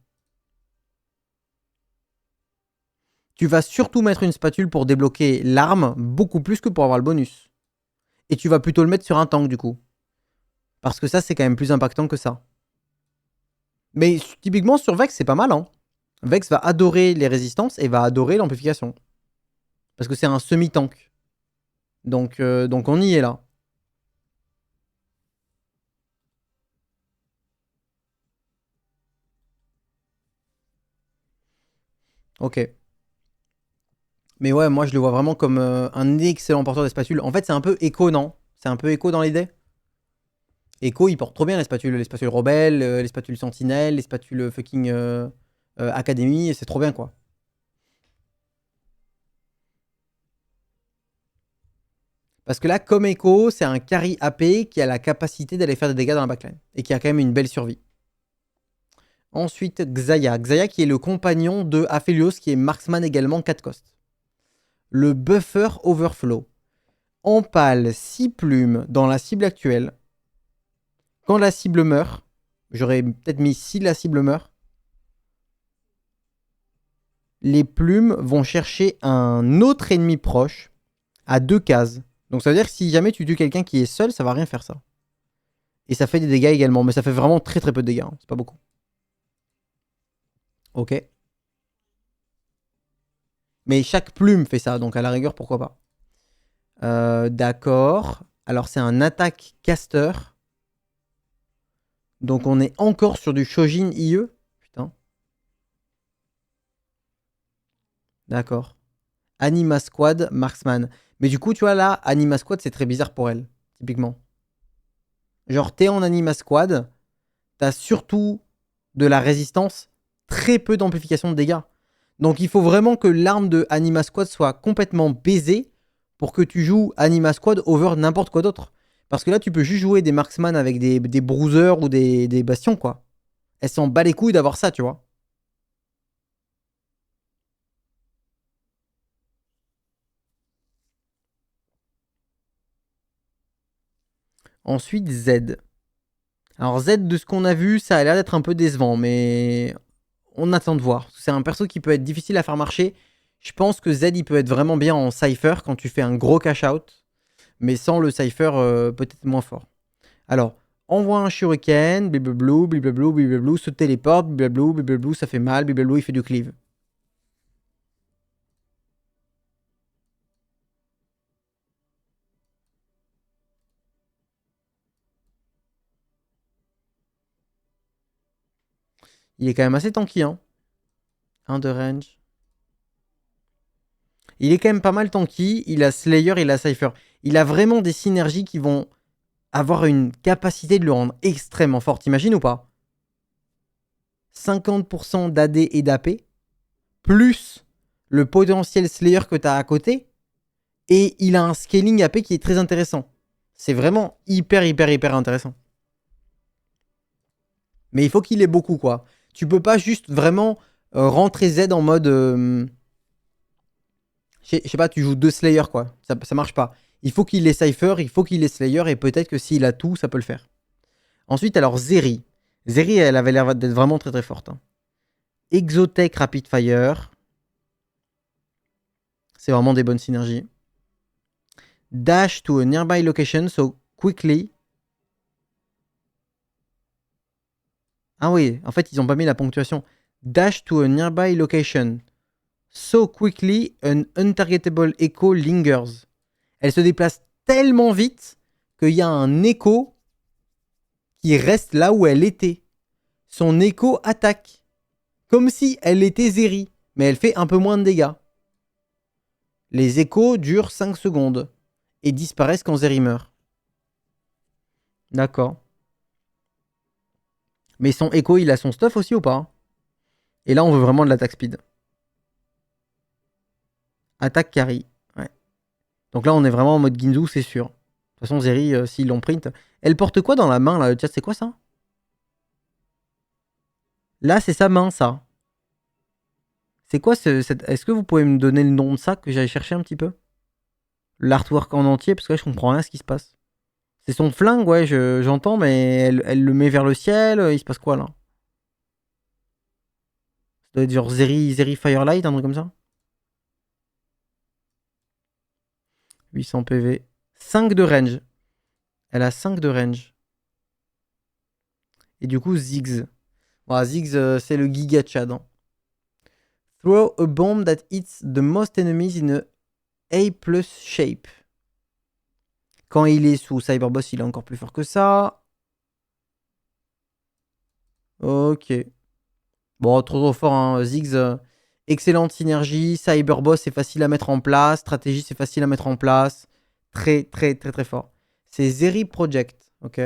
Tu vas surtout mettre une spatule pour débloquer l'arme, beaucoup plus que pour avoir le bonus. Et tu vas plutôt le mettre sur un tank du coup. Parce que ça, c'est quand même plus impactant que ça. Mais typiquement sur Vex, c'est pas mal. Hein. Vex va adorer les résistances et va adorer l'amplification. Parce que c'est un semi-tank. Donc on y est là. Ok. Mais ouais, moi je le vois vraiment comme un excellent porteur de spatules. En fait, c'est un peu écho, non? C'est un peu écho dans l'idée. Echo, il porte trop bien les spatules rebelles, les spatules sentinelles, les spatules fucking académie, c'est trop bien quoi. Parce que là, comme Echo, c'est un carry AP qui a la capacité d'aller faire des dégâts dans la backline et qui a quand même une belle survie. Ensuite, Xayah. Xayah qui est le compagnon de Aphelios qui est marksman également 4 cost. Le buffer overflow. Empale 6 plumes dans la cible actuelle. Quand la cible meurt, j'aurais peut-être mis si la cible meurt, les plumes vont chercher un autre ennemi proche à 2 cases. Donc ça veut dire que si jamais tu tues quelqu'un qui est seul, ça va rien faire ça. Et ça fait des dégâts également, mais ça fait vraiment très très peu de dégâts, hein. C'est pas beaucoup. Ok. Mais chaque plume fait ça, donc à la rigueur, pourquoi pas. D'accord. Alors c'est un attaque caster. Donc on est encore sur du Shojin IE. Putain. D'accord. Anima Squad, Marksman. Mais du coup, tu vois là, Anima Squad, c'est très bizarre pour elle, typiquement. Genre, t'es en Anima Squad, t'as surtout de la résistance, très peu d'amplification de dégâts. Donc il faut vraiment que l'arme de Anima Squad soit complètement baisée pour que tu joues Anima Squad over n'importe quoi d'autre. Parce que là, tu peux juste jouer des Marksman avec des bruisers ou des bastions, quoi. Elle s'en bat les couilles d'avoir ça, tu vois. Ensuite, Z. Alors Z, de ce qu'on a vu, ça a l'air d'être un peu décevant, mais on attend de voir. C'est un perso qui peut être difficile à faire marcher. Je pense que Z, il peut être vraiment bien en Cypher quand tu fais un gros cash-out, mais sans le Cypher, peut-être moins fort. Alors, envoie un shuriken, blablabla, blablabla, blablabla, se téléporte, blablabla, blablabla, ça fait mal, blablabla, il fait du cleave. Il est quand même assez tanky, hein. 1 de range. Il est quand même pas mal tanky. Il a Slayer, il a Cypher. Il a vraiment des synergies qui vont avoir une capacité de le rendre extrêmement fort. T'imagines ou pas? 50% d'AD et d'AP, plus le potentiel Slayer que t'as à côté. Et il a un scaling AP qui est très intéressant. C'est vraiment hyper intéressant. Mais il faut qu'il ait beaucoup, quoi. Tu peux pas juste vraiment rentrer Z en mode... je sais pas, tu joues 2 Slayer, quoi. Ça marche pas. Il faut qu'il ait Cypher, il faut qu'il ait Slayer, et peut-être que s'il a tout, ça peut le faire. Ensuite, alors, Zeri. Zeri, elle avait l'air d'être vraiment très forte. Hein. Exotech Rapid Fire. C'est vraiment des bonnes synergies. Dash to a nearby location, so quickly. Ah oui, en fait, ils ont pas mis la ponctuation. Dash to a nearby location. So quickly, an untargetable echo lingers. Elle se déplace tellement vite qu'il y a un écho qui reste là où elle était. Son écho attaque. Comme si elle était Zeri, mais elle fait un peu moins de dégâts. Les échos durent 5 secondes et disparaissent quand Zeri meurt. D'accord. Mais son écho, il a son stuff aussi ou pas? Et là, on veut vraiment de l'attaque speed. Attaque carry. Ouais. Donc là, on est vraiment en mode Ginzu, c'est sûr. De toute façon, Zeri, s'ils l'ont print. Elle porte quoi dans la main, là? Le chat, c'est quoi ça? Là, c'est sa main, ça. C'est quoi Est-ce que vous pouvez me donner le nom de ça, que j'aille chercher un petit peu? L'artwork en entier, parce que là, je comprends rien à ce qui se passe. C'est son flingue, ouais, j'entends, mais elle le met vers le ciel. Il se passe quoi, là? Ça doit être genre Zeri Firelight, un truc comme ça. 800 PV. 5 de range. Elle a 5 de range. Et du coup, Ziggs. Bon, Ziggs, c'est le Giga Chad. Hein. Throw a bomb that hits the most enemies in a A+ shape. Quand il est sous Cyberboss, il est encore plus fort que ça. Ok. Bon, trop fort, hein. Ziggs. Excellente synergie. Cyberboss, c'est facile à mettre en place. Stratégie, c'est facile à mettre en place. Très fort. C'est Zeri Project. Ok.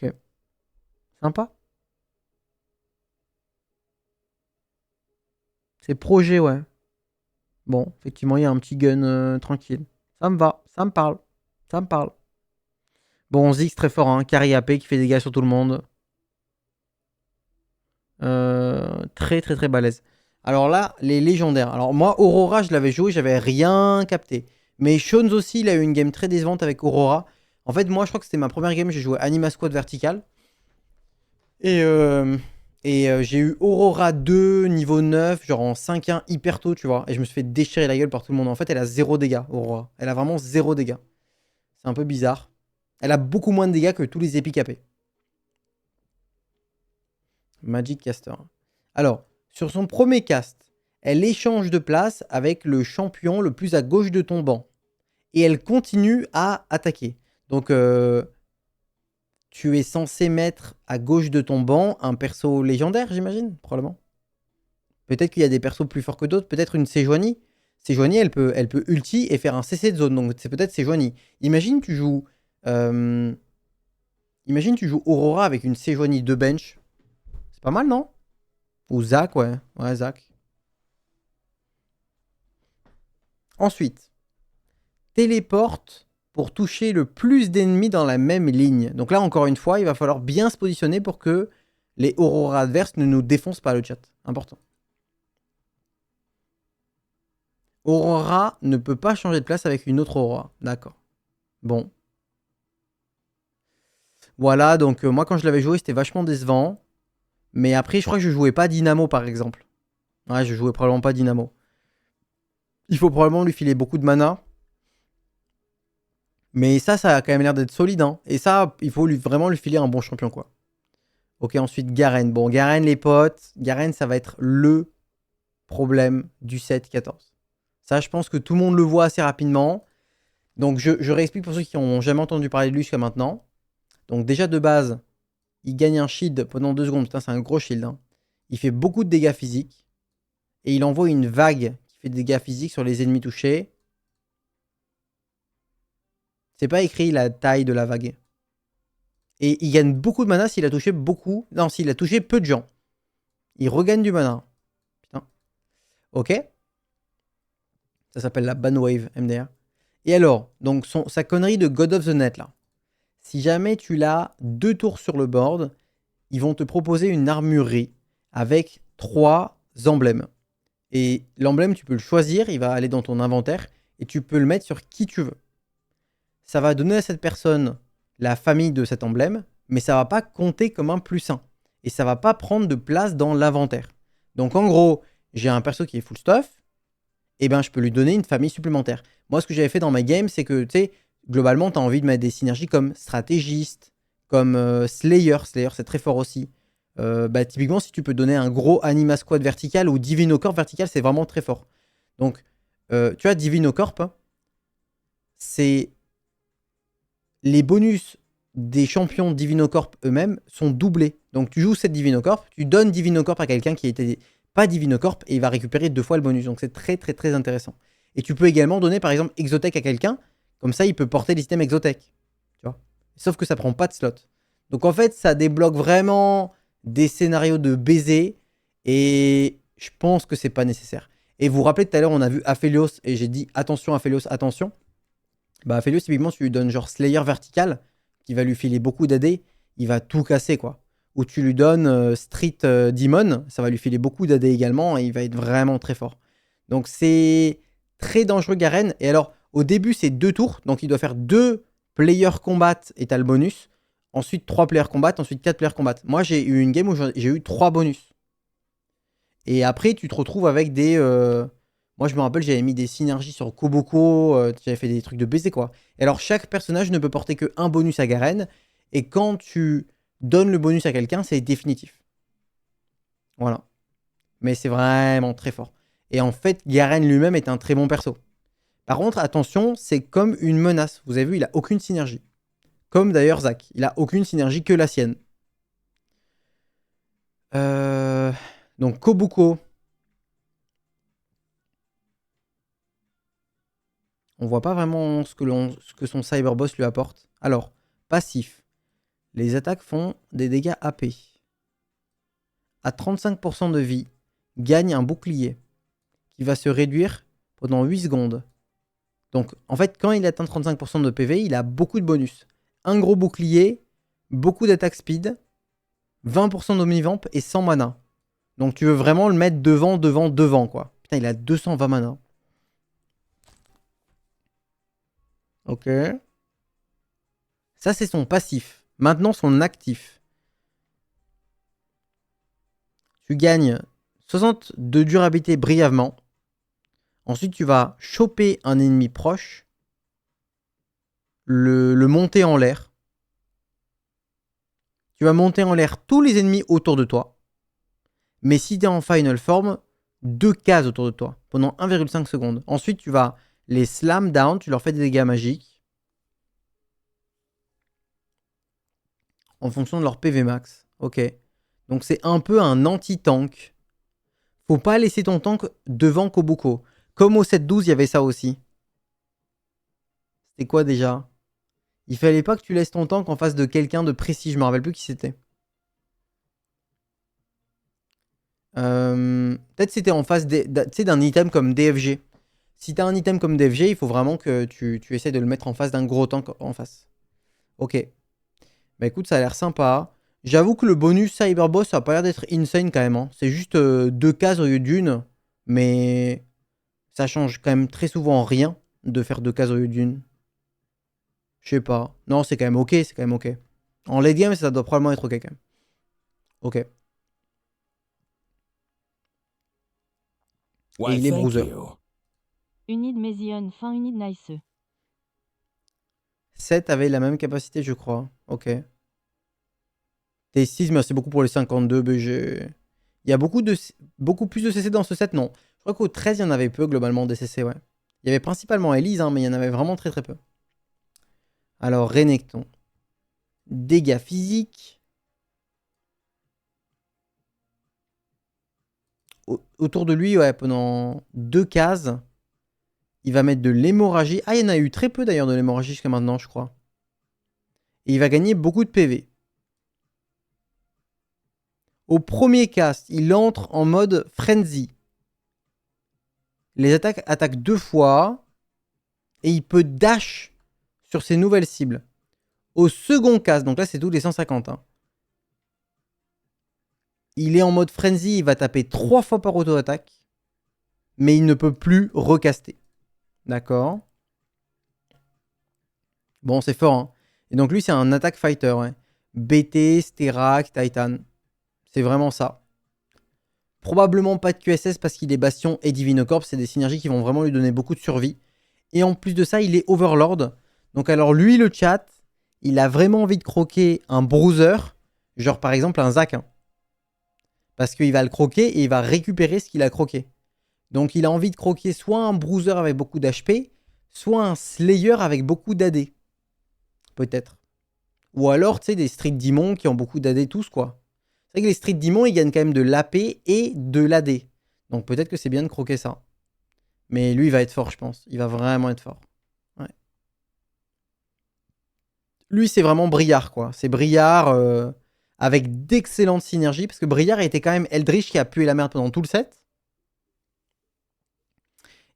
Ok. Sympa. C'est projet, ouais. Bon, effectivement, il y a un petit gun tranquille. Ça me va, ça me parle. Ça me parle. Bon, Ziggs très fort, hein. Carry AP qui fait des dégâts sur tout le monde. Très balèze. Alors là, les légendaires. Alors moi, Aurora, je l'avais joué, j'avais rien capté. Mais Shones aussi, il a eu une game très décevante avec Aurora. En fait, moi, je crois que c'était ma première game, j'ai joué Anima Squad vertical. Et j'ai eu Aurora 2, niveau 9, genre en 5-1 hyper tôt, tu vois. Et je me suis fait déchirer la gueule par tout le monde. En fait, elle a 0 dégâts, Aurora. Elle a vraiment 0 dégâts. C'est un peu bizarre. Elle a beaucoup moins de dégâts que tous les épiques AP. Magic Caster. Alors, sur son premier cast, elle échange de place avec le champion le plus à gauche de ton banc. Et elle continue à attaquer. Donc, tu es censé mettre à gauche de ton banc un perso légendaire, j'imagine, probablement. Peut-être qu'il y a des persos plus forts que d'autres. Peut-être une Sejuani. Sejuani, elle peut ulti et faire un CC de zone. Donc, c'est peut-être Sejuani. Imagine, tu joues Aurora avec une Sejuani de bench. C'est pas mal, non? Ou Zac, ouais. Ouais, Zac. Ensuite, téléporte pour toucher le plus d'ennemis dans la même ligne. Donc là, encore une fois, il va falloir bien se positionner pour que les Aurora adverses ne nous défoncent pas le chat. Important. Aurora ne peut pas changer de place avec une autre Aurora. D'accord. Bon. Voilà, donc moi quand je l'avais joué, c'était vachement décevant. Mais après, je crois que je jouais pas Dynamo par exemple. Ouais, je jouais probablement pas Dynamo. Il faut probablement lui filer beaucoup de mana. Mais ça a quand même l'air d'être solide. Hein. Et ça, il faut vraiment lui filer un bon champion, quoi. Ok, ensuite Garen. Bon, Garen, les potes. Garen, ça va être le problème du set 14. Ça, je pense que tout le monde le voit assez rapidement. Donc, je réexplique pour ceux qui n'ont jamais entendu parler de lui jusqu'à maintenant. Donc, déjà de base, il gagne un shield pendant 2 secondes. Putain, c'est un gros shield. Hein. Il fait beaucoup de dégâts physiques. Et il envoie une vague qui fait des dégâts physiques sur les ennemis touchés. C'est pas écrit la taille de la vague. Et il gagne beaucoup de mana s'il a touché beaucoup. Non, s'il a touché peu de gens. Il regagne du mana. Putain. Ok. Ça s'appelle la Banwave MDR. Et alors, donc sa connerie de God of the Net là. Si jamais tu l'as 2 tours sur le board, ils vont te proposer une armurerie avec 3 emblèmes. Et l'emblème, tu peux le choisir, il va aller dans ton inventaire et tu peux le mettre sur qui tu veux. Ça va donner à cette personne la famille de cet emblème, mais ça va pas compter comme un +1. Et ça va pas prendre de place dans l'inventaire. Donc en gros, j'ai un perso qui est full stuff, et ben je peux lui donner une famille supplémentaire. Moi, ce que j'avais fait dans ma game, c'est que, tu sais, globalement, tu as envie de mettre des synergies comme stratégiste, comme Slayer. Slayer, c'est très fort aussi. Typiquement, si tu peux donner un gros Anima Squad vertical ou Divino Corp vertical, c'est vraiment très fort. Donc, tu vois, Divino Corp, c'est les bonus des champions Divino Corp eux-mêmes sont doublés. Donc, tu joues cette Divino Corp, tu donnes Divino Corp à quelqu'un qui était pas Divino Corp et il va récupérer 2 fois le bonus. Donc, c'est très, très, très intéressant. Et tu peux également donner, par exemple, Exotech à quelqu'un. Comme ça, il peut porter les systèmes Exotech. Tu vois. Sauf que ça prend pas de slot. Donc, en fait, ça débloque vraiment des scénarios de baiser. Et je pense que c'est pas nécessaire. Et vous vous rappelez, tout à l'heure, on a vu Aphelios. Et j'ai dit, attention, Aphelios, attention. Bah, Aphelios, typiquement, tu lui donnes genre Slayer vertical, qui va lui filer beaucoup d'AD. Il va tout casser, quoi. Ou tu lui donnes Street Demon. Ça va lui filer beaucoup d'AD également. Et il va être vraiment très fort. Donc, c'est très dangereux Garen. Et alors, au début, c'est 2 tours. Donc, il doit faire 2 players combat et t'as le bonus. Ensuite, 3 players combat. Ensuite, 4 players combat. Moi, j'ai eu une game où j'ai eu 3 bonus. Et après, tu te retrouves avec des... Moi, je me rappelle, j'avais mis des synergies sur Koboko. J'avais fait des trucs de baiser, quoi. Et alors, chaque personnage ne peut porter que 1 bonus à Garen. Et quand tu donnes le bonus à quelqu'un, c'est définitif. Voilà. Mais c'est vraiment très fort. Et en fait, Garen lui-même est un très bon perso. Par contre, attention, c'est comme une menace. Vous avez vu, il a aucune synergie. Comme d'ailleurs Zach. Il a aucune synergie que la sienne. Donc Kobuko. On voit pas vraiment ce que son Cyberboss lui apporte. Alors, passif. Les attaques font des dégâts AP. À 35% de vie, gagne un bouclier qui va se réduire pendant 8 secondes. Donc, en fait, quand il atteint 35% de PV, il a beaucoup de bonus. Un gros bouclier, beaucoup d'attaque speed, 20% d'omnivamp et 100 mana. Donc, tu veux vraiment le mettre devant, quoi. Putain, il a 220 mana. Ok. Ça, c'est son passif. Maintenant, son actif. Tu gagnes 60 de durabilité brièvement. Ensuite, tu vas choper un ennemi proche, le monter en l'air. Tu vas monter en l'air tous les ennemis autour de toi. Mais si tu es en final form, 2 cases autour de toi pendant 1,5 secondes. Ensuite, tu vas les slam down, tu leur fais des dégâts magiques en fonction de leur PV max. Ok. Donc c'est un peu un anti-tank. Faut pas laisser ton tank devant Kobuko. Comme au 7-12, il y avait ça aussi. C'était quoi déjà? Il fallait pas que tu laisses ton tank en face de quelqu'un de précis. Je me rappelle plus qui c'était. Peut-être c'était en face d'un item comme DFG. Si t'as un item comme DFG, il faut vraiment que tu essaies de le mettre en face d'un gros tank en face. Ok. Bah écoute, ça a l'air sympa. J'avoue que le bonus Cyberboss, ça a pas l'air d'être insane quand même. Hein. C'est juste 2 cases au lieu d'une. Mais Ça change quand même très souvent rien de faire 2 cases au lieu d'une. Je sais pas. Non, c'est quand même ok, c'est quand même ok. En late game, ça doit probablement être ok quand même. Ok. Et Why, il est thank bruiser. you. Unid Mesion, fin Unid Nice. 7 avait la même capacité, je crois. Ok. T6, merci beaucoup pour les 52 BG. Il y a beaucoup plus de CC dans ce set, non. Je crois qu'au 13, il y en avait peu globalement des CC, ouais. Il y avait principalement Elise, hein, mais il y en avait vraiment très très peu. Alors, Renekton. Dégâts physiques. Autour de lui, ouais, pendant 2 cases, il va mettre de l'hémorragie. Ah, il y en a eu très peu d'ailleurs de l'hémorragie jusqu'à maintenant, je crois. Et il va gagner beaucoup de PV. Au premier cast, il entre en mode Frenzy. Les attaques attaquent 2 fois. Et il peut dash sur ses nouvelles cibles. Au second cast, donc là c'est tous les 150. Hein, il est en mode Frenzy, il va taper 3 fois par auto-attaque. Mais il ne peut plus recaster. D'accord. Bon, c'est fort. Hein. Et donc lui, c'est un attack fighter. Ouais. BT, Sterak, Titan. C'est vraiment ça. Probablement pas de QSS parce qu'il est Bastion et Divinocorp. C'est des synergies qui vont vraiment lui donner beaucoup de survie. Et en plus de ça, il est Overlord. Donc alors lui, le chat, il a vraiment envie de croquer un bruiser. Genre par exemple un Zac. Hein, parce qu'il va le croquer et il va récupérer ce qu'il a croqué. Donc il a envie de croquer soit un bruiser avec beaucoup d'HP, soit un Slayer avec beaucoup d'AD. Peut-être. Ou alors, tu sais, des Street Demons qui ont beaucoup d'AD tous, quoi. C'est vrai que les Street Demons, ils gagnent quand même de l'AP et de l'AD. Donc peut-être que c'est bien de croquer ça. Mais lui, il va être fort, je pense. Il va vraiment être fort. Ouais. Lui, c'est vraiment Briard, quoi. C'est Briard avec d'excellentes synergies. Parce que Briard était quand même Eldritch qui a pué la merde pendant tout le set.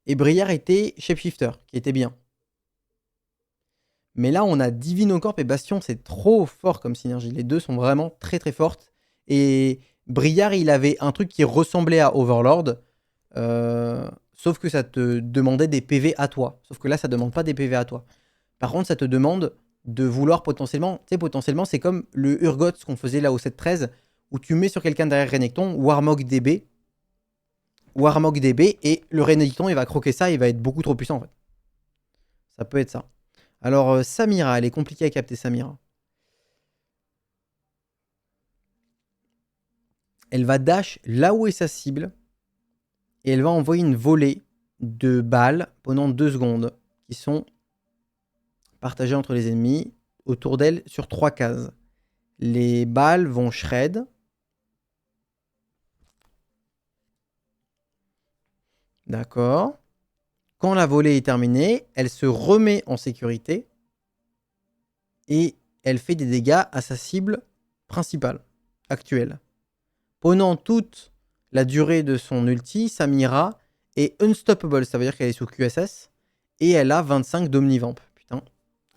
Et Briard était Shapeshifter, qui était bien. Mais là, on a Divinocorp et Bastion, c'est trop fort comme synergie. Les deux sont vraiment très très fortes. Et Briard, il avait un truc qui ressemblait à Overlord. Sauf que ça te demandait des PV à toi. Sauf que là, ça demande pas des PV à toi. Par contre, ça te demande de vouloir potentiellement... Tu sais, potentiellement, c'est comme le Urgot qu'on faisait là au 7-13, où tu mets sur quelqu'un derrière Renekton, Warmog DB, et le Renekton, il va croquer ça, il va être beaucoup trop puissant, en fait. Ça peut être ça. Alors, Samira, elle est compliquée à capter, Samira. Elle va dash là où est sa cible, et elle va envoyer une volée de balles pendant 2 secondes, qui sont partagées entre les ennemis, autour d'elle, sur 3 cases. Les balles vont shred. D'accord. Quand la volée est terminée, elle se remet en sécurité et elle fait des dégâts à sa cible principale, actuelle. Pendant toute la durée de son ulti, Samira est unstoppable, ça veut dire qu'elle est sous QSS, et elle a 25 d'Omnivamp. Putain,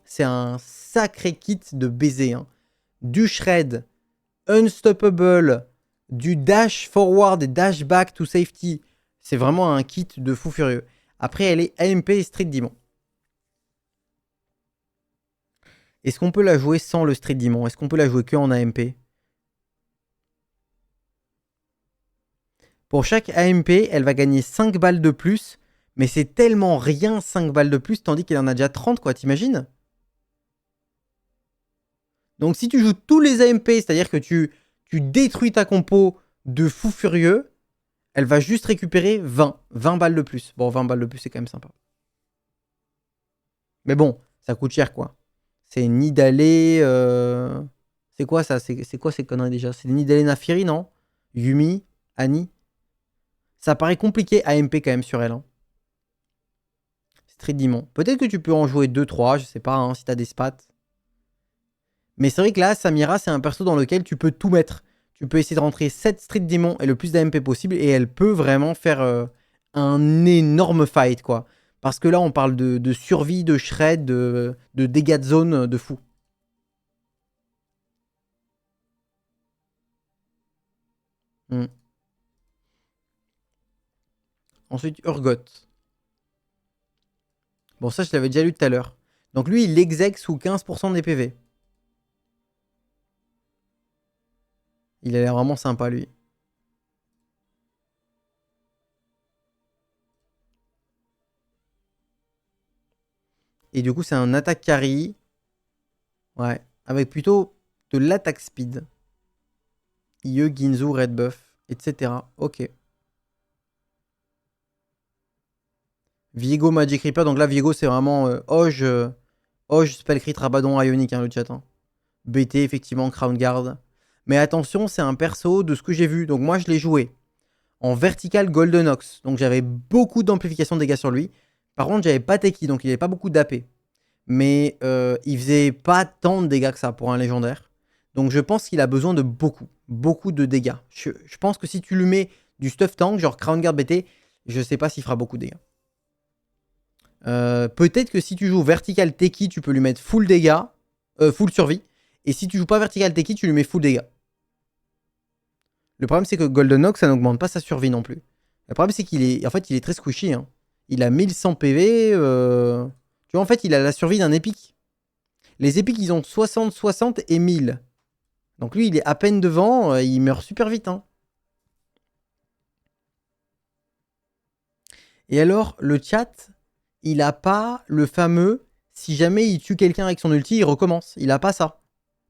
c'est un sacré kit de baiser. Hein. Du shred, unstoppable, du dash forward et dash back to safety. C'est vraiment un kit de fou furieux. Après, elle est AMP et Street Demon. Est-ce qu'on peut la jouer sans le Street Demon? Est-ce qu'on peut la jouer que en AMP? Pour chaque AMP, elle va gagner 5 balles de plus, mais c'est tellement rien 5 balles de plus, tandis qu'elle en a déjà 30, quoi, t'imagines? Donc si tu joues tous les AMP, c'est-à-dire que tu détruis ta compo de fou furieux, elle va juste récupérer 20 balles de plus. Bon, 20 balles de plus, c'est quand même sympa. Mais bon, ça coûte cher, quoi. C'est Nidalee... C'est quoi ça? C'est quoi ces conneries déjà? C'est Nidalee Naafiri, non? Yumi? Annie? Ça paraît compliqué AMP quand même sur elle. Hein. Street Demon. Peut-être que tu peux en jouer 2-3, je sais pas, hein, si t'as des spats. Mais c'est vrai que là, Samira, c'est un perso dans lequel tu peux tout mettre. Tu peux essayer de rentrer 7 Street Demon et le plus d'AMP possible, et elle peut vraiment faire un énorme fight, quoi. Parce que là, on parle de survie, de shred, de dégâts de zone de fou. Hmm. Ensuite, Urgot. Bon, ça, je l'avais déjà lu tout à l'heure. Donc lui, il exec sous 15% des PV. Il a l'air vraiment sympa, lui. Et du coup, c'est un attaque carry. Ouais. Avec plutôt de l'attaque speed. IE, Ginzu, Red Buff, etc. Ok. Viego, Magic Reaper. Donc là, Viego, c'est vraiment Hoge, Spellcrit, Rabadon, Ionic, hein, le chat. Hein. BT, effectivement, Crown Guard. Mais attention, c'est un perso de ce que j'ai vu. Donc moi, je l'ai joué en vertical Golden Ox. Donc j'avais beaucoup d'amplification de dégâts sur lui. Par contre, j'avais pas Teki, donc il avait pas beaucoup d'AP. Mais il faisait pas tant de dégâts que ça pour un légendaire. Donc je pense qu'il a besoin de beaucoup de dégâts. Je pense que si tu lui mets du stuff tank, genre Crown Guard BT, je sais pas s'il fera beaucoup de dégâts. Peut-être que si tu joues vertical Teki, tu peux lui mettre full dégâts, full survie. Et si tu joues pas vertical Teki, tu lui mets full dégâts. Le problème, c'est que Golden Ox, ça n'augmente pas sa survie non plus. Le problème, c'est qu'il est, en fait, il est très squishy. Hein. Il a 1100 PV. Tu vois, en fait, il a la survie d'un épique. Les épiques, ils ont 60, 60 et 1000. Donc lui, il est à peine devant. Il meurt super vite. Hein. Et alors, le chat, il a pas le fameux. Si jamais il tue quelqu'un avec son ulti, il recommence. Il a pas ça.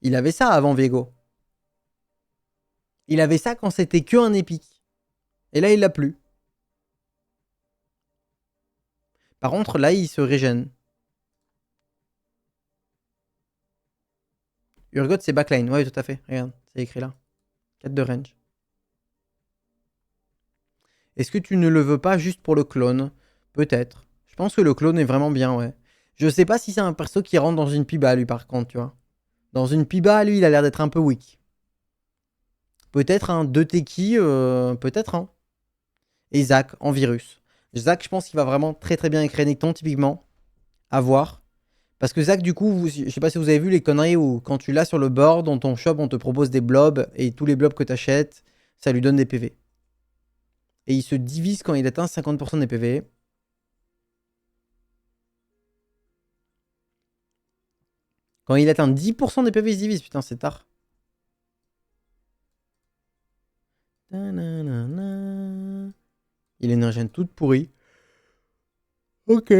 Il avait ça avant Viego. Il avait ça quand c'était que un épique. Et là, il l'a plus. Par contre, là, il se régène. Urgot, c'est backline. Ouais, tout à fait. Regarde, c'est écrit là. 4 de range. Est-ce que tu ne le veux pas juste pour le clone? Peut-être. Je pense que le clone est vraiment bien, ouais. Je sais pas si c'est un perso qui rentre dans une piba, lui, par contre, tu vois. Dans une piba, lui, il a l'air d'être un peu weak. Peut-être un 2 Teki, peut-être un. Et Zach, en virus. Zach, je pense qu'il va vraiment très très bien avec Renekton, typiquement. À voir. Parce que Zach, du coup, je sais pas si vous avez vu les conneries où quand tu l'as sur le board, dans ton shop, on te propose des blobs, et tous les blobs que tu achètes, ça lui donne des PV. Et il se divise quand il atteint 50% des PV. Quand il atteint 10% des PV, il se divise. Putain, c'est tard. Il a une régène toute pourrie. Ok.